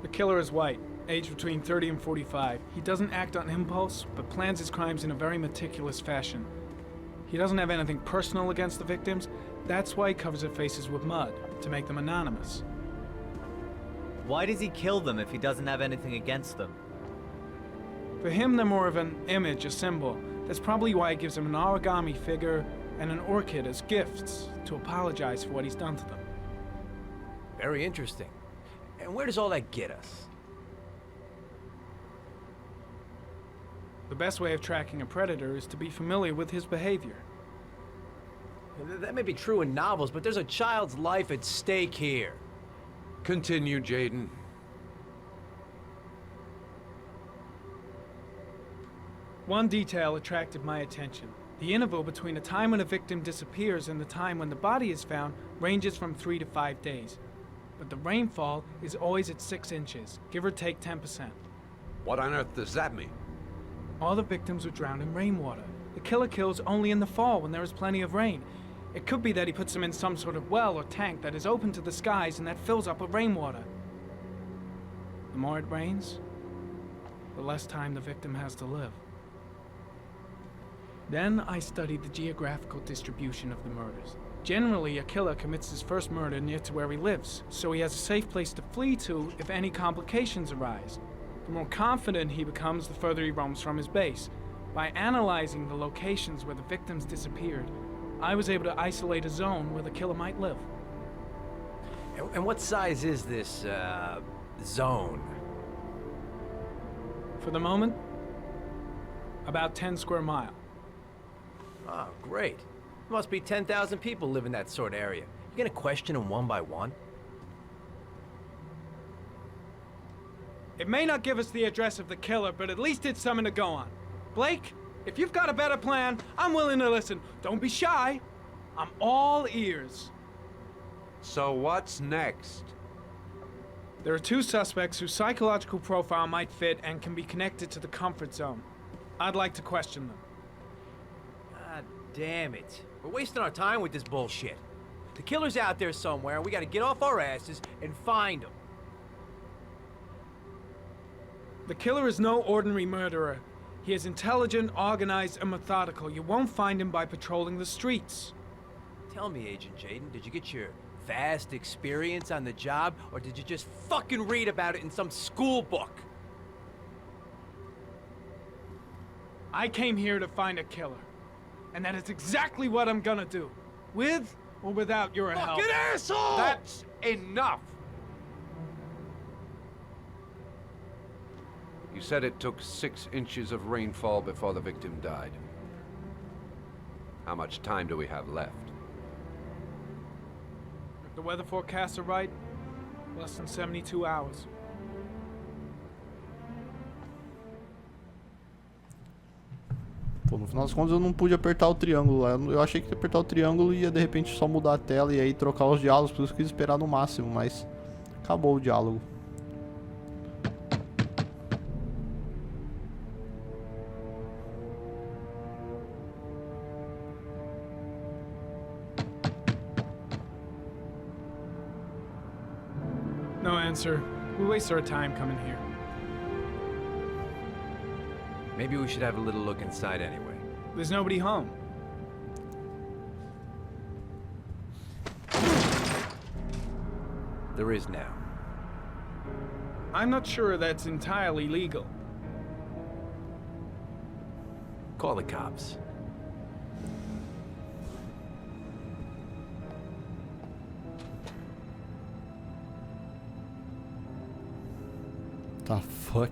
The killer is white, aged between 30 and 45. He doesn't act on impulse, but plans his crimes in a very meticulous fashion. He doesn't have anything personal against the victims. That's why he covers their faces with mud, to make them anonymous. Why does he kill them if he doesn't have anything against them? For him, they're more of an image, a symbol. That's probably why he gives them an origami figure and an orchid as gifts, to apologize for what he's done to them. Very interesting. And where does all that get us? The best way of tracking a predator is to be familiar with his behavior. That may be true in novels, but there's a child's life at stake here. Continue, Jaden. One detail attracted my attention. The interval between the time when a victim disappears and the time when the body is found ranges from 3 to 5 days. But the rainfall is always at 6 inches, give or take 10%. What on earth does that mean? All the victims were drowned in rainwater. The killer kills only in the fall when there is plenty of rain. It could be that he puts them in some sort of well or tank that is open to the skies and that fills up with rainwater. The more it rains, the less time the victim has to live. Then I studied the geographical distribution of the murders. Generally, a killer commits his first murder near to where he lives, so he has a safe place to flee to if any complications arise. The more confident he becomes, the further he roams from his base. By analyzing the locations where the victims disappeared, I was able to isolate a zone where the killer might live. And what size is this, zone? For the moment, about 10 square miles. Oh, great. Must be 10,000 people live in that sort of area. You gonna question them one by one? It may not give us the address of the killer, but at least it's something to go on. Blake, if you've got a better plan, I'm willing to listen. Don't be shy. I'm all ears. So what's next? There are 2 suspects whose psychological profile might fit and can be connected to the comfort zone. I'd like to question them. God damn it. We're wasting our time with this bullshit. The killer's out there somewhere, and we gotta get off our asses and find him. The killer is no ordinary murderer. He is intelligent, organized, and methodical. You won't find him by patrolling the streets. Tell me, Agent Jaden, did you get your vast experience on the job, or did you just fucking read about it in some school book? I came here to find a killer. And that is exactly what I'm gonna do. With or without your help. Fucking asshole! That's enough! You said it took 6 inches of rainfall before the victim died. How much time do we have left? If the weather forecasts are right, less than 72 hours. Pô, no final das contas eu não pude apertar o triângulo lá. Eu achei que ia apertar o triângulo e ia de repente só mudar a tela e aí trocar os diálogos, por isso que eu quis esperar no máximo, mas acabou o diálogo. No answer. We waste our time coming here. Maybe we should have a little look inside anyway. There's nobody home. There is now. I'm not sure that's entirely legal. Call the cops. The fuck?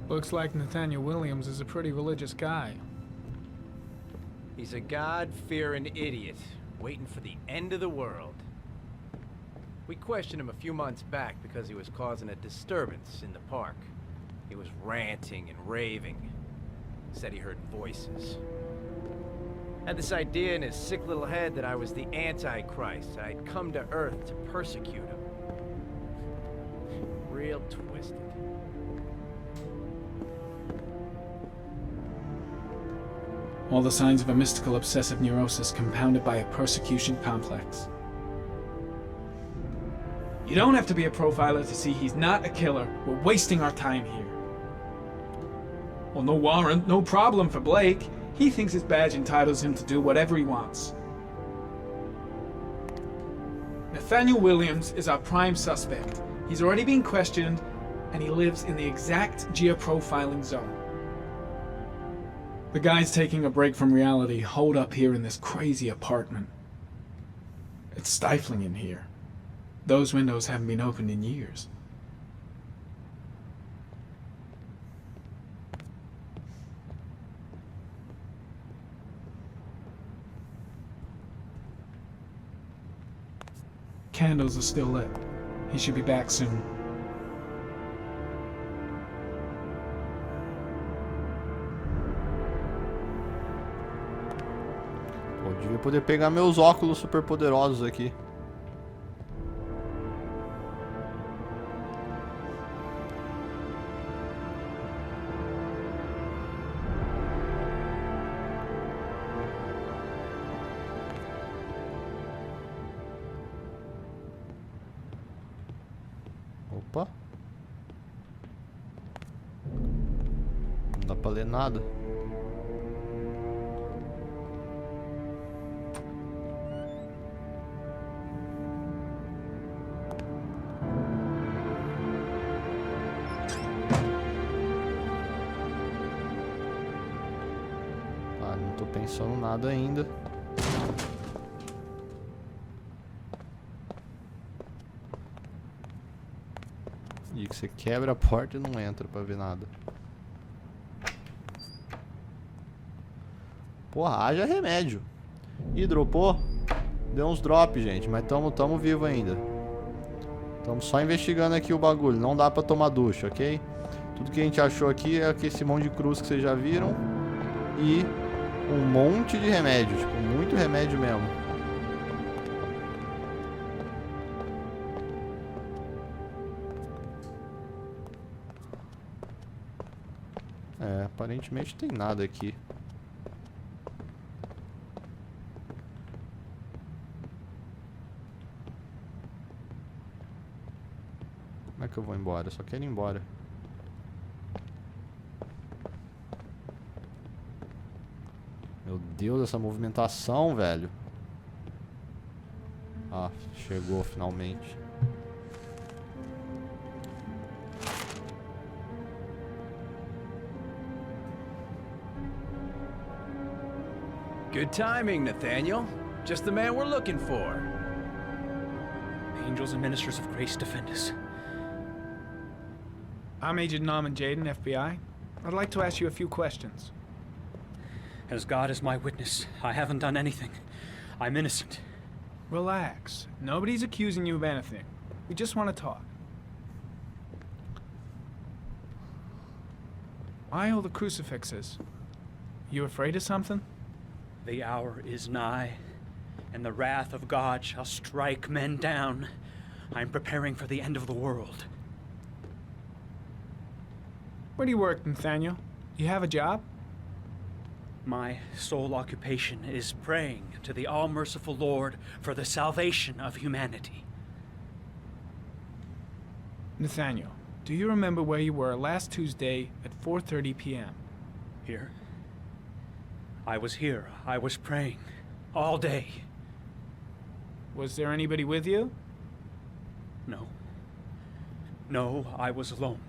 Looks like Nathaniel Williams is a pretty religious guy. He's a God-fearing idiot, waiting for the end of the world. We questioned him a few months back because he was causing a disturbance in the park. He was ranting and raving. Said he heard voices. Had this idea in his sick little head that I was the Antichrist. I'd come to Earth to persecute him. Real twisted. All the signs of a mystical obsessive neurosis compounded by a persecution complex. You don't have to be a profiler to see he's not a killer. We're wasting our time here. Well, no warrant, no problem for Blake. He thinks his badge entitles him to do whatever he wants. Nathaniel Williams is our prime suspect. He's already been questioned, and he lives in the exact geoprofiling zone. The guy's taking a break from reality, holed up here in this crazy apartment. It's stifling in here. Those windows haven't been opened in years. Candles are still lit. He should be back soon. Pô, devia poder pegar meus óculos super poderosos aqui. Opa. Não dá pra ler nada. Ah, não tô pensando nada ainda. E que você quebra a porta e não entra pra ver nada. Porra, haja remédio. Ih, dropou. Deu uns drops, gente. Mas tamo vivo ainda. Tamo só investigando aqui o bagulho. Não dá pra tomar ducha, ok? Tudo que a gente achou aqui é esse monte de cruz que vocês já viram. E um monte de remédio. Tipo, muito remédio mesmo. É, aparentemente tem nada aqui. Como é que eu vou embora? Eu só quero ir embora. Meu Deus, essa movimentação, velho. Ah, chegou finalmente. Good timing, Nathaniel. Just the man we're looking for. Angels and ministers of grace defend us. I'm Agent Norman Jaden, FBI. I'd like to ask you a few questions. As God is my witness, I haven't done anything. I'm innocent. Relax. Nobody's accusing you of anything. We just want to talk. Why all the crucifixes? You afraid of something? The hour is nigh, and the wrath of God shall strike men down. I'm preparing for the end of the world. Where do you work, Nathaniel? You have a job? My sole occupation is praying to the all-merciful Lord for the salvation of humanity. Nathaniel, do you remember where you were last Tuesday at 4:30 p.m.? Here? I was here. I was praying. All day. Was there anybody with you? No. No, I was alone.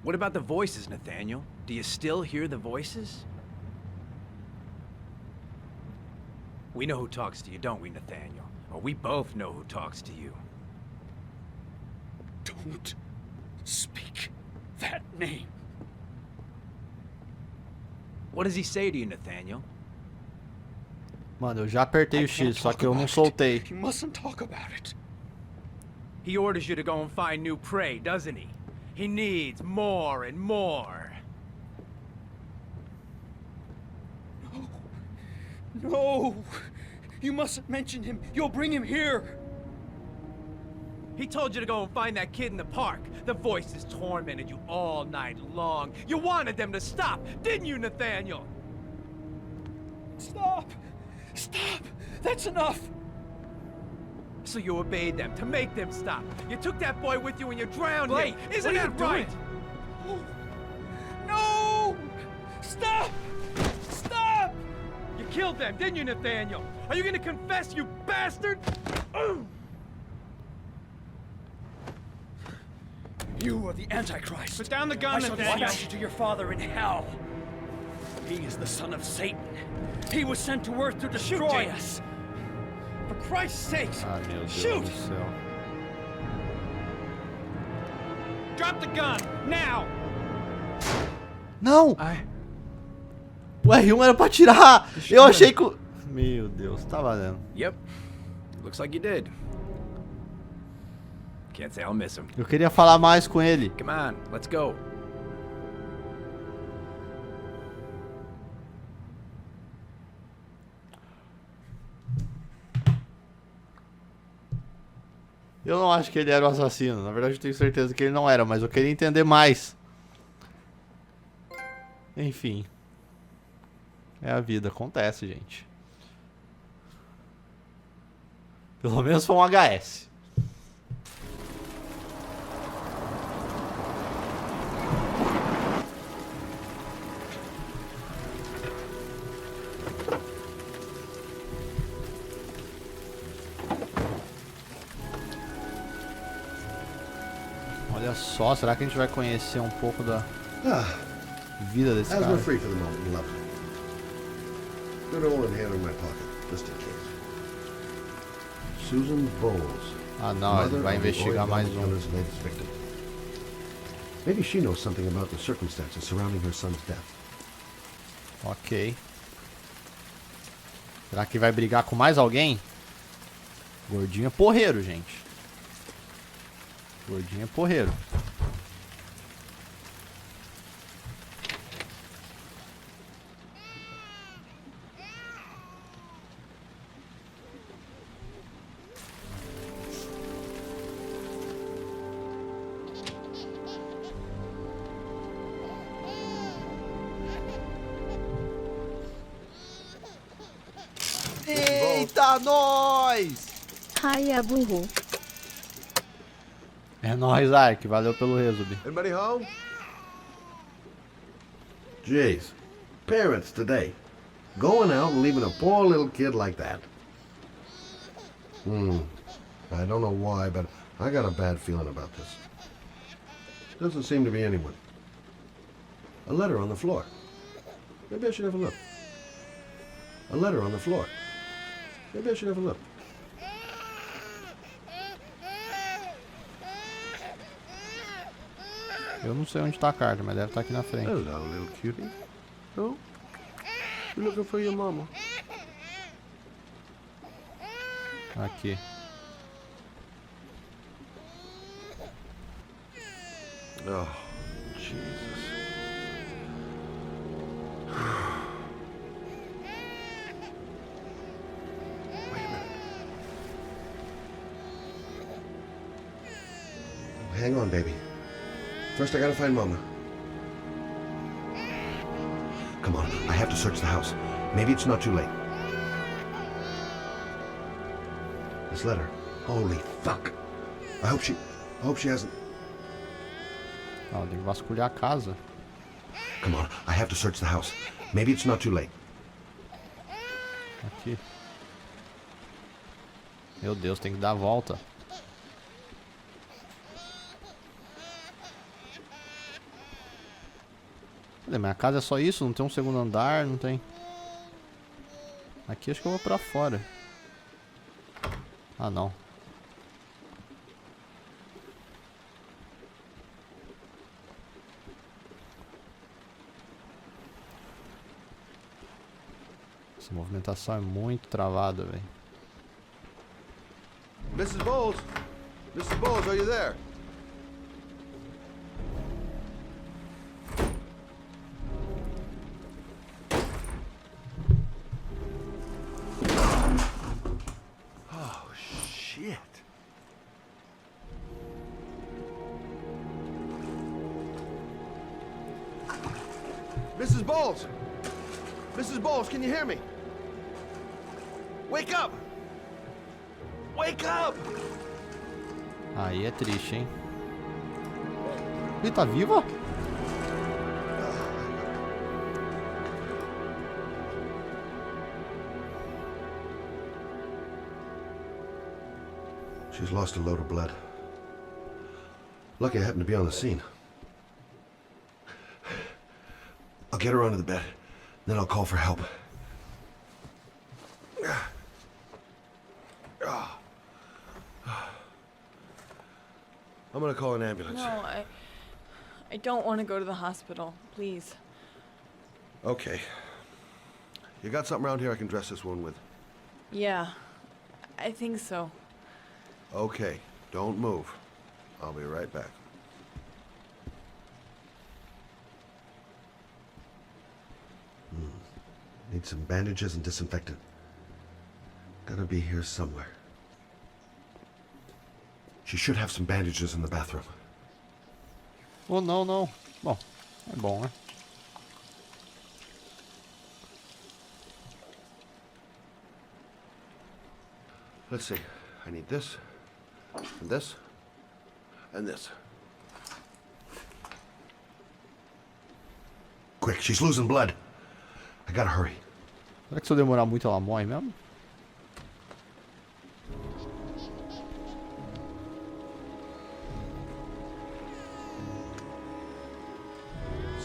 What about the voices, Nathaniel? Do you still hear the voices? We know who talks to you, don't we, Nathaniel? Or we both know who talks to you. Don't speak that name. What does he say to you, Nathaniel? Mano, eu já apertei o X, só que eu não soltei. You mustn't talk about it. He orders you to go and find new prey, doesn't he? He needs more and more. No! You mustn't mention him. You'll bring him here. He told you to go and find that kid in the park. The voices tormented you all night long. You wanted them to stop, didn't you, Nathaniel? Stop! Stop! That's enough! So you obeyed them to make them stop. You took that boy with you and you drowned him. Isn't that right? No! Stop! Stop! You killed them, didn't you, Nathaniel? Are you gonna confess, you bastard? You are the Antichrist. Put down the gun, I shall Nathaniel. dispatch you to your father in hell. He is the son of Satan. He was sent to earth to destroy us. For Christ's sake, Ah, meu Deus shoot! do céu. Drop the gun, now! Não! O R1 era pra tirar! Eu achei que... Meu Deus, tá valendo. Yep. Looks like you did. Can't say I'll miss him. Eu queria falar mais com ele. Come on, let's go. Eu não acho que ele era o assassino. Na verdade, eu tenho certeza que ele não era, mas eu queria entender mais. Enfim. É a vida, acontece, gente. Pelo menos foi um HS. Olha só, será que a gente vai conhecer um pouco da vida desse As cara? we're free for the moment, lovely. Good old inhaler in my pocket, just in case. Susan Bowles. Ah não, ele vai investigar mais um. Killer's latest victim. Maybe she knows something about the circumstances surrounding her son's death. Ok. Será que vai brigar com mais alguém? Gordinho é porreiro, gente. Gordinho é porreiro. Eita, nós! Hayabuhu. É nóis, Ark. Valeu pelo resumo. Anybody home? Jeez. Parents today. Going out and leaving a poor little kid like that. I don't know why, but I got a bad feeling about this. Doesn't seem to be anyone. A letter on the floor. Maybe I should have a look. A letter on the floor. Maybe I should have a look. Eu não sei onde tá a carta, mas deve estar aqui na frente. Hello, little cutie. Oh, you're looking for your mama. Aqui. Oh, Jesus. Wait a minute. Hang on, baby. First, I gotta find Mama. Come on, I have to search the house. Maybe it's not too late. This letter. Holy fuck. I hope she hasn't. Ah, tem que vasculhar a casa. Come on, I have to search the house. Maybe it's not too late. Aqui. Meu Deus, tem que dar a volta. Cadê? Minha casa é só isso? Não tem um segundo andar? Não tem. Aqui acho que eu vou pra fora. Ah, não. Essa movimentação é muito travada, velho. Mrs. Bowles? Mrs. Bowles, are you there? Oh, shit. Mrs. Bowles! Mrs. Bowles, can you hear me? Wake up! Wake up! Aí é triste, hein? Ele tá viva? She's lost a load of blood. Lucky I happened to be on the scene. I'll get her onto the bed, then I'll call for help. I'm gonna call an ambulance. No, I don't want to go to the hospital. Please. Okay. You got something around here I can dress this wound with? Yeah, I think so. Okay, don't move. I'll be right back. Need some bandages and disinfectant. Gotta be here somewhere. She should have some bandages in the bathroom. Oh, não, não. Bom, é bom, né? Let's see. I need this, and this, and this. Quick, she's losing blood. I gotta hurry. Será que se eu demorar muito ela morre mesmo?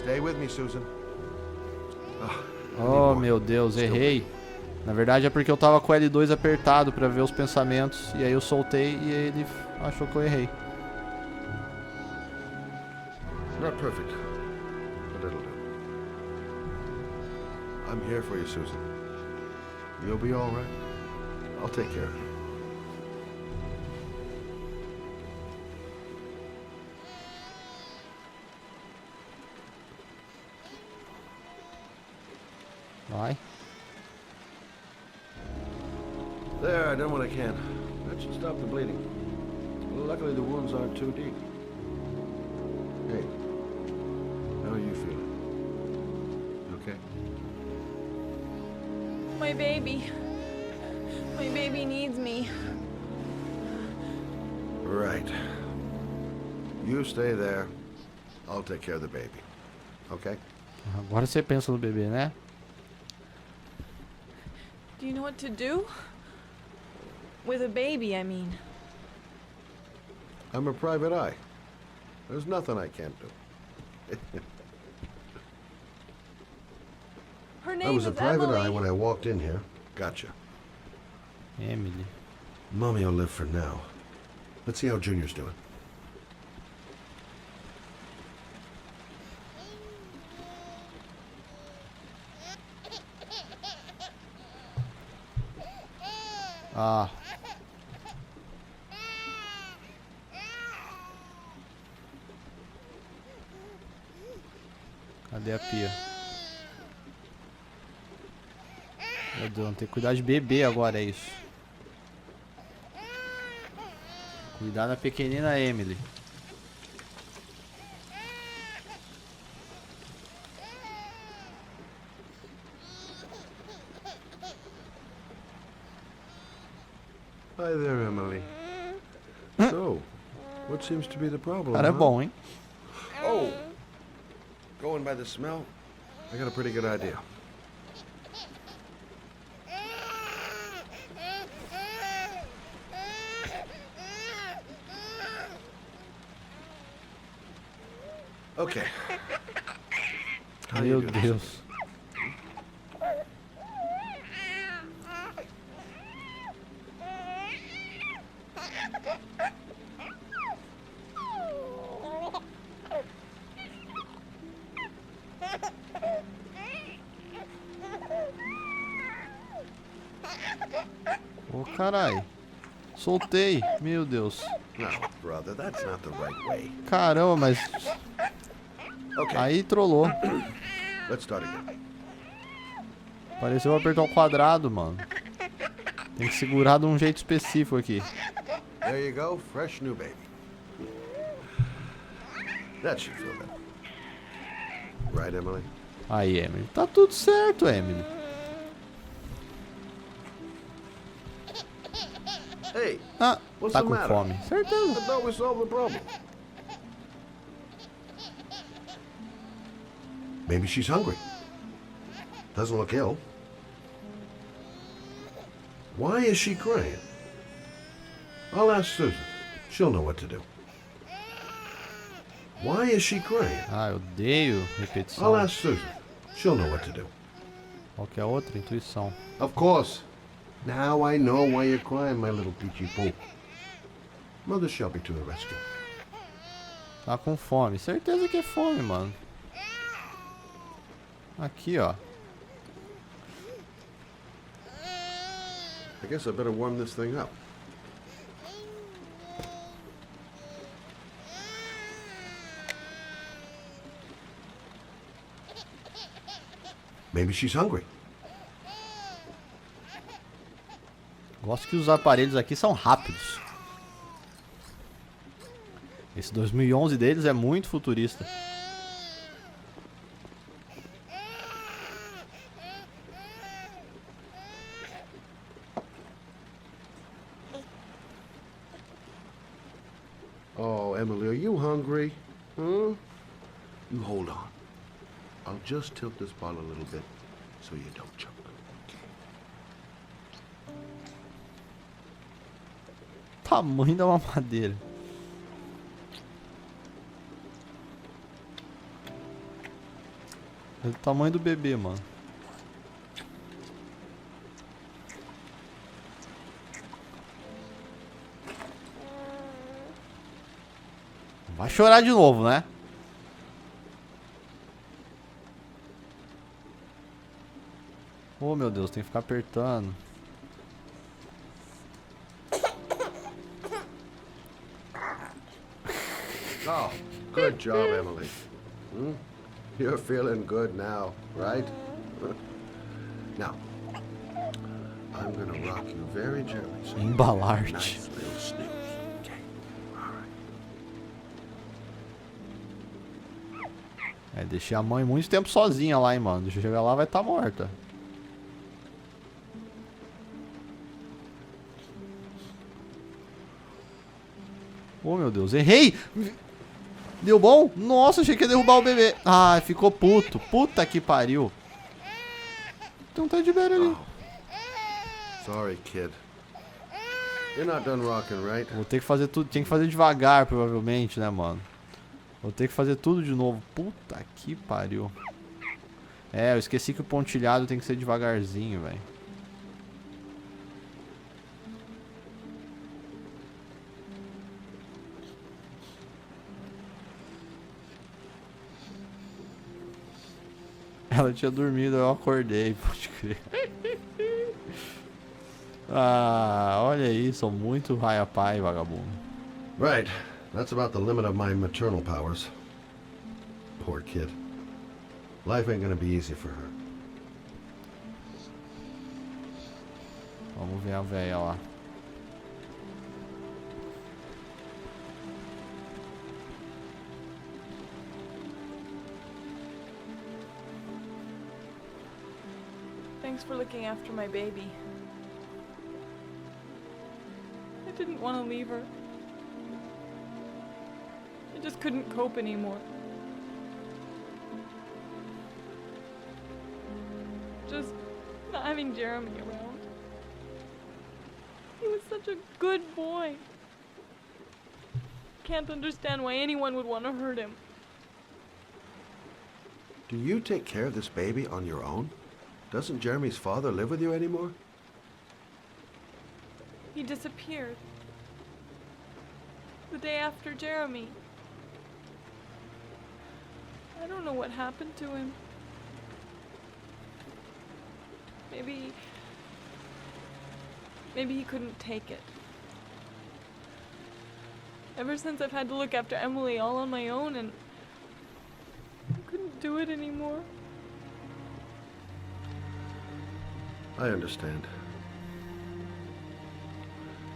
Stay with me, Susan. Oh, meu Deus, errei. Na verdade é porque eu tava com o L2 apertado pra ver os pensamentos. E aí eu soltei e ele achou que eu errei. Not perfect, but it'll do. I'm here for you, Susan. You'll be all right. I'll take care of you. Vai. There, I done what I can. That should stop the bleeding. Luckily, the wounds aren't too deep. Hey, how are you feeling? Okay? My baby. My baby needs me. Right. You stay there. I'll take care of the baby. Okay? Agora você pensa no bebê, né? Do you know what to do? With a baby, I mean. I'm a private eye. There's nothing I can't do. Her name I was is a private Emily. eye when I walked in here. Gotcha. Emily. Mommy will live for now. Let's see how Junior's doing. Ah. Cadê a pia? Meu Deus, tem que cuidar de bebê agora, é isso. Cuidar da pequenina Emily. Hi there, Emily. So, what seems to be the problem? Cara, é huh? bom, hein? Oh, going by the smell, I got a pretty good idea. Okay. How do you Meu do this? Deus. Ô, carai. Soltei. Meu Deus. No, brother, that's not the right way. Caramba, mas... Okay. Aí trollou. Let's start again. Pareceu apertar o quadrado, mano. Tem que segurar de um jeito específico aqui. There you go, fresh new baby. That should feel better. Right, Emily? Aí, Emily. Tá tudo certo, Emily. Hey, Ah, what's tá the com matter? fome. Certeza. I thought we solved the problem. Maybe she's hungry. Doesn't look ill. Why is she crying? I'll ask Susan. She'll know what to do. Why is she crying? Ah, eu odeio repetição. I'll ask Susan. She'll know what to do. Qualquer outra intuição. Of course. Now I know why you're crying, my little peachy poo. Mother Shelby to the rescue. Tá com fome. Certeza que é fome, mano. Aqui, ó. I guess I better warm this thing up. Maybe she's hungry. Gosto que os aparelhos aqui são rápidos. Esse 2011 deles é muito futurista. Oh, Emily, are you hungry? Huh? You hold on. I'll just tilt this bottle a little bit so you don't choke. Tamanho da mamadeira. É do tamanho do bebê, mano. Vai chorar de novo, né? Oh, meu Deus, tem que ficar apertando. Oh, good job, Emily. Hmm? You're feeling good now, right? Now, I'm gonna rock you very gently. So you Embalarte. nice little snooze. Okay. All right. É, deixei a mãe muito tempo sozinha lá, hein, mano. Deixa eu chegar lá, vai estar morta. Oh, meu Deus, errei! Deu bom? Nossa, achei que ia derrubar o bebê. Ah, ficou puto. Puta que pariu. Tem um teddy bear ali. Sorry, kid. You're not done rocking, right? Vou ter que fazer tudo. Tinha que fazer devagar, provavelmente, né, mano? Vou ter que fazer tudo de novo. Puta que pariu. É, eu esqueci que o pontilhado tem que ser devagarzinho, velho. Ela tinha dormido, eu acordei, pode crer. Ah, olha aí, sou muito Hayashii, vagabundo. Right. That's about the limit of my maternal powers. Poor kid. Life ain't gonna be easy for her. Vamos ver a véia lá. Thanks for looking after my baby. I didn't want to leave her. I just couldn't cope anymore. Just not having Jeremy around. He was such a good boy. Can't understand why anyone would want to hurt him. Do you take care of this baby on your own? Doesn't Jeremy's father live with you anymore? He disappeared. The day after Jeremy. I don't know what happened to him. Maybe he couldn't take it. Ever since I've had to look after Emily all on my own, and I couldn't do it anymore. I understand.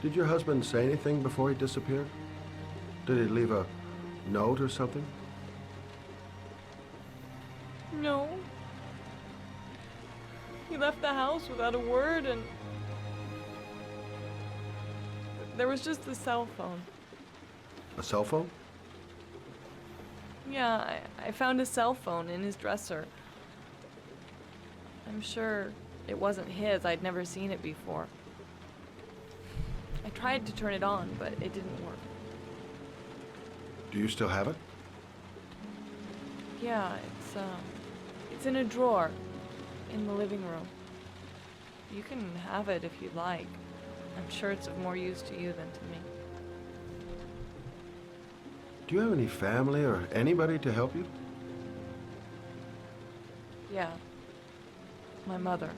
Did your husband say anything before he disappeared? Did he leave a note or something? No. He left the house without a word, and there was just the cell phone. A cell phone? Yeah, I found a cell phone in his dresser. I'm sure it wasn't his. I'd never seen it before. I tried to turn it on, but it didn't work. Do you still have it? Yeah, it's in a drawer in the living room. You can have it if you'd like. I'm sure it's of more use to you than to me. Do you have any family or anybody to help you? Yeah. My mother.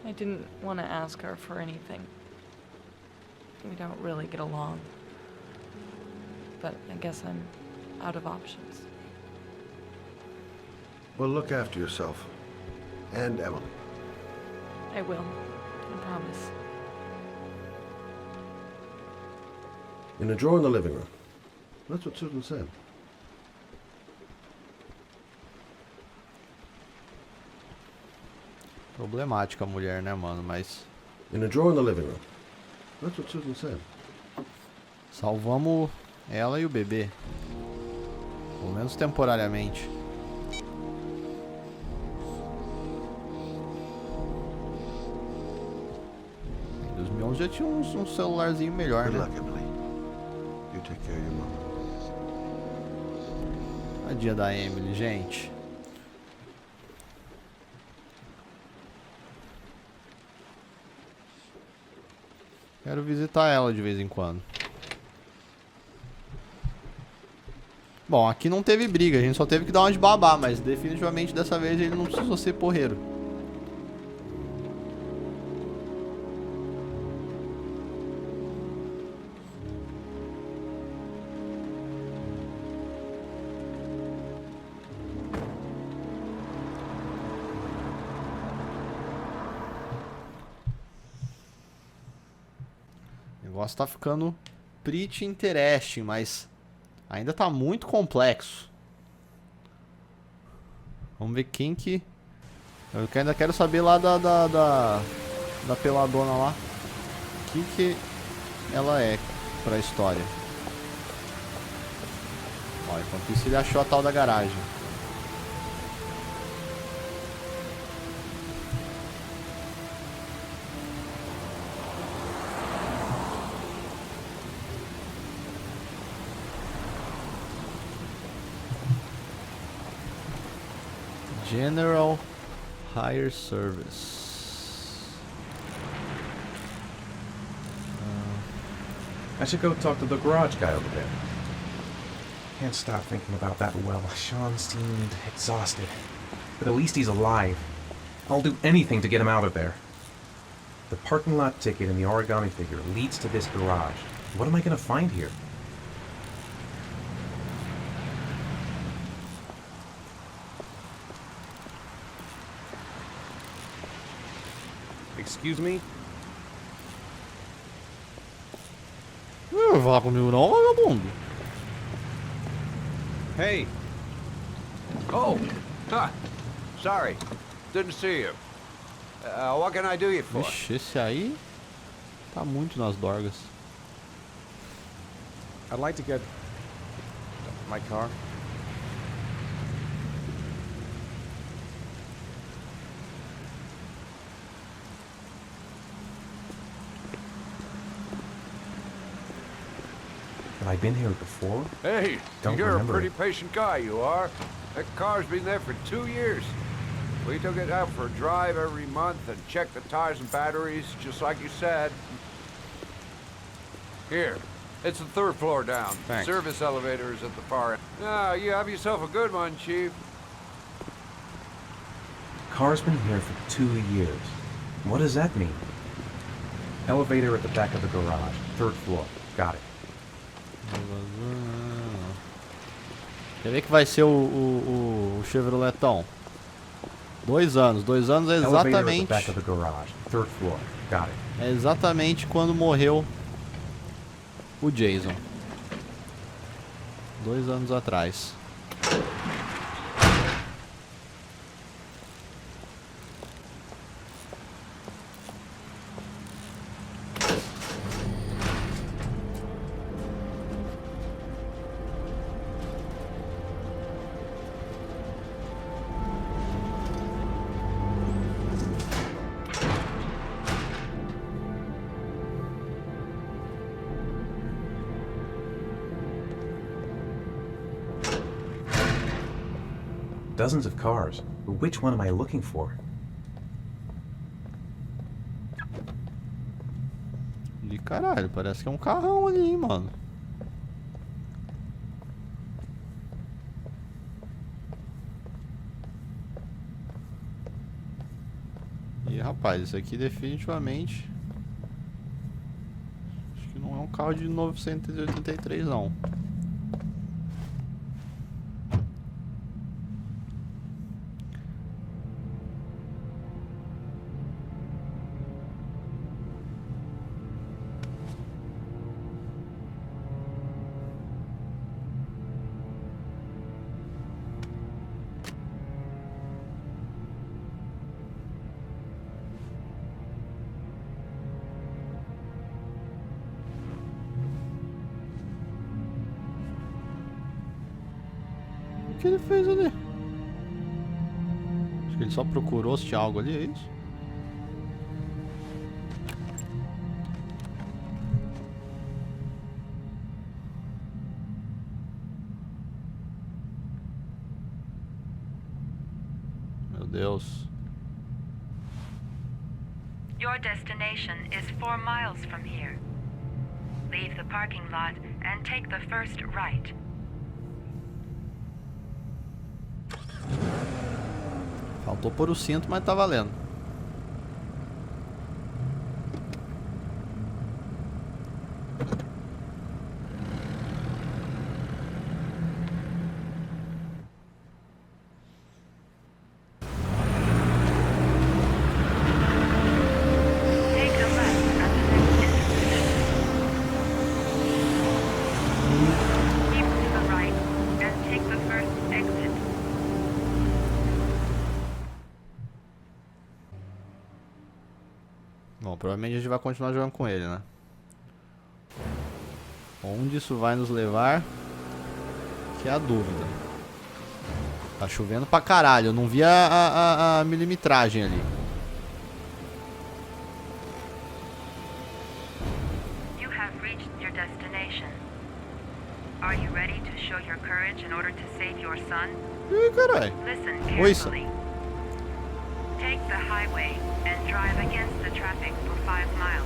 I didn't want to ask her for anything. We don't really get along. But I guess I'm out of options. Well, look after yourself. And Emily. I will. I promise. In a drawer in the living room. That's what Susan said. Problemática a mulher, né, mano? Mas In a drawer in the living room. That's what Susan said. salvamos ela e o bebê. Pelo menos temporariamente. Em 2011 já tinha um celularzinho melhor, Good né? luck, Emily. You take care of your mom. A Tadinha da Emily, gente. Quero visitar ela de vez em quando. Bom, aqui não teve briga, a gente só teve que dar uma de babá, mas definitivamente dessa vez ele não precisou ser porreiro. O negócio tá ficando pretty interesting, mas ainda tá muito complexo. Vamos ver quem que... Eu ainda quero saber lá da peladona lá. O que ela é pra história. Ó, enquanto isso ele achou a tal da garagem. General Hire Service. I should go talk to the garage guy over there. Can't stop thinking about that well. Sean seemed exhausted. But at least he's alive. I'll do anything to get him out of there. The parking lot ticket and the origami figure leads to this garage. What am I gonna find here? Excuse me? Não vai falar comigo não, vagabundo. Hey. Oh. Huh. Sorry. Didn't see you. What can I do you for? Vixe, esse aí tá muito nas dorgas. I'd like to get my car. Have I been here before? Hey, Don't you're a remember pretty it. patient guy, you are. That car's been there for 2 years. We took it out for a drive every month and checked the tires and batteries, just like you said. Here, it's the 3rd floor down. Thanks. Service elevator is at the far end. Ah, you have yourself a good one, Chief. Car's been here for 2 years. What does that mean? Elevator at the back of the garage. 3rd floor. Got it. Quer ver que vai ser o Chevroletão? 2 anos. 2 anos é exatamente... Back of the garage. 3rd floor. Got it. É exatamente quando morreu o Jason. 2 anos atrás. Dozens of cars. Which one am I looking for? De caralho, parece que é um carrão ali, hein, mano. E rapaz, isso aqui definitivamente acho que não é um carro de 1983 não. O que ele fez ali? Acho que ele só procurou se tinha algo ali, é isso? Deus. Your destination is 4 miles from here. Leave the parking lot and take the first right. Faltou pôr o cinto, mas tá valendo. Bom, provavelmente a gente vai continuar jogando com ele, né? Onde isso vai nos levar? Que é a dúvida. Tá chovendo pra caralho, eu não vi a milimetragem ali. You have reached your destination. Are you ready to show your courage in order to save your son? Ih, caralho. Listen Oi, isso. carefully. Take the highway and drive against the traffic for 5 miles.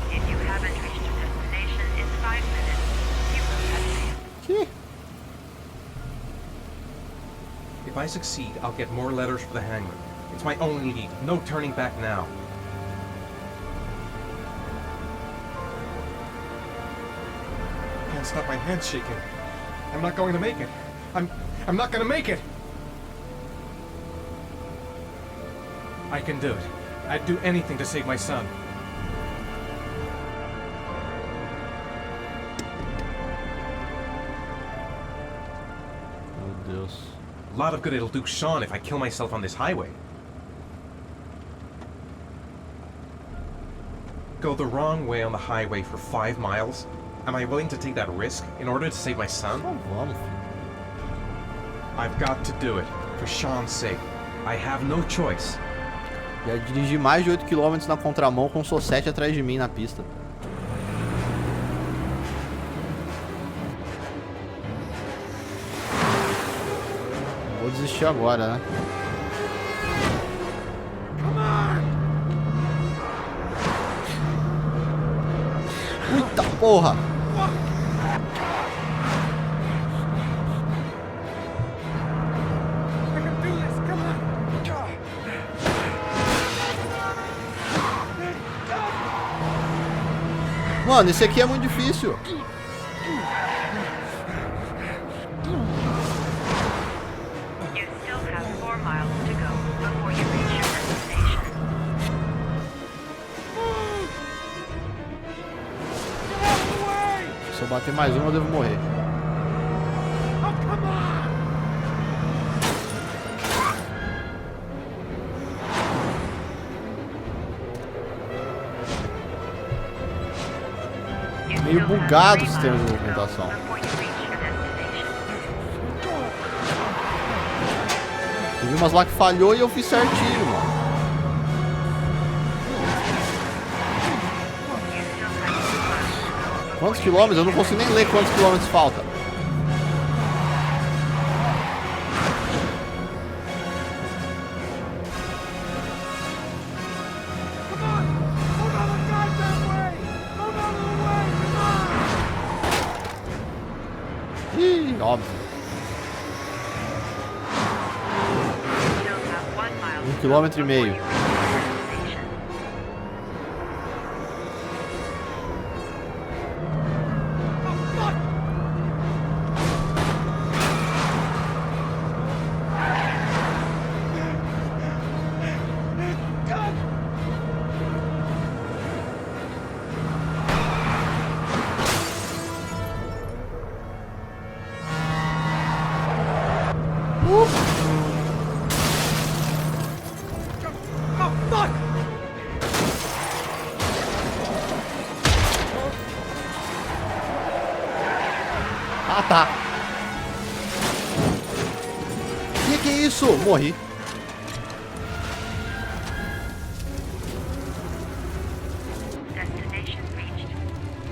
If you haven't reached your destination in 5 minutes, you will have failed. If I succeed, I'll get more letters for the hangman. It's my only need. No turning back now. I can't stop my hands shaking. I'm not going to make it. I'm not going to make it. I can do it. I'd do anything to save my son. Meu Deus. A lot of good it'll do Sean if I kill myself on this highway. Go the wrong way on the highway for 5 miles? Am I willing to take that risk in order to save my son? I've got to do it, for Sean's sake. I have no choice. Já dirigi mais de 8 km na contramão com o Sossete atrás de mim na pista. Vou desistir agora, né? Eita porra! Mano, esse aqui é muito difícil. Se eu bater mais uma, eu devo morrer. Meio bugado o sistema de movimentação. Teve umas lá que falhou e eu fiz certinho, mano. Quantos quilômetros? Eu não consigo nem ler quantos quilômetros falta. Ih, óbvio. 1,5 km. Ah, tá. Que é isso? Morri.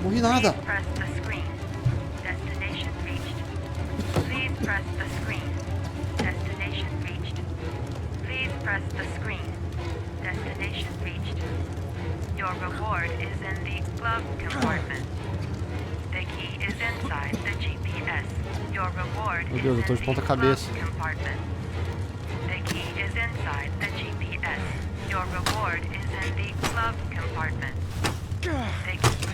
Morri nada. Press the screen. Destination reached. Your reward is in the glove compartment. The key is inside the GPS. Your reward Meu Deus, eu tô de ponta cabeça. compartment. The key is inside the GPS. Your reward is in the glove compartment. The key.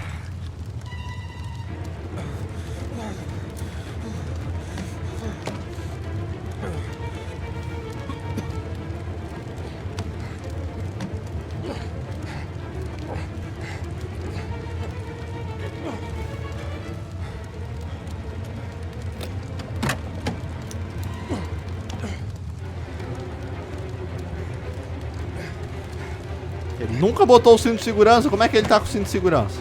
Ele nunca botou o cinto de segurança. Como é que ele tá com o cinto de segurança?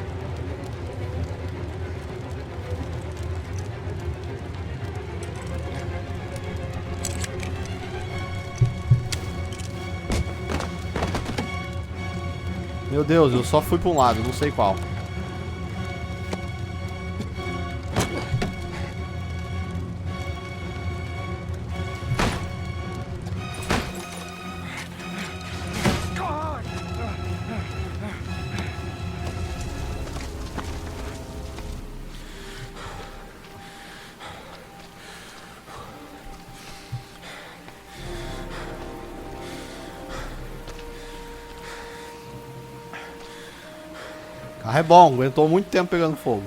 Meu Deus, eu só fui pra um lado, não sei qual. O carro é bom, aguentou muito tempo pegando fogo.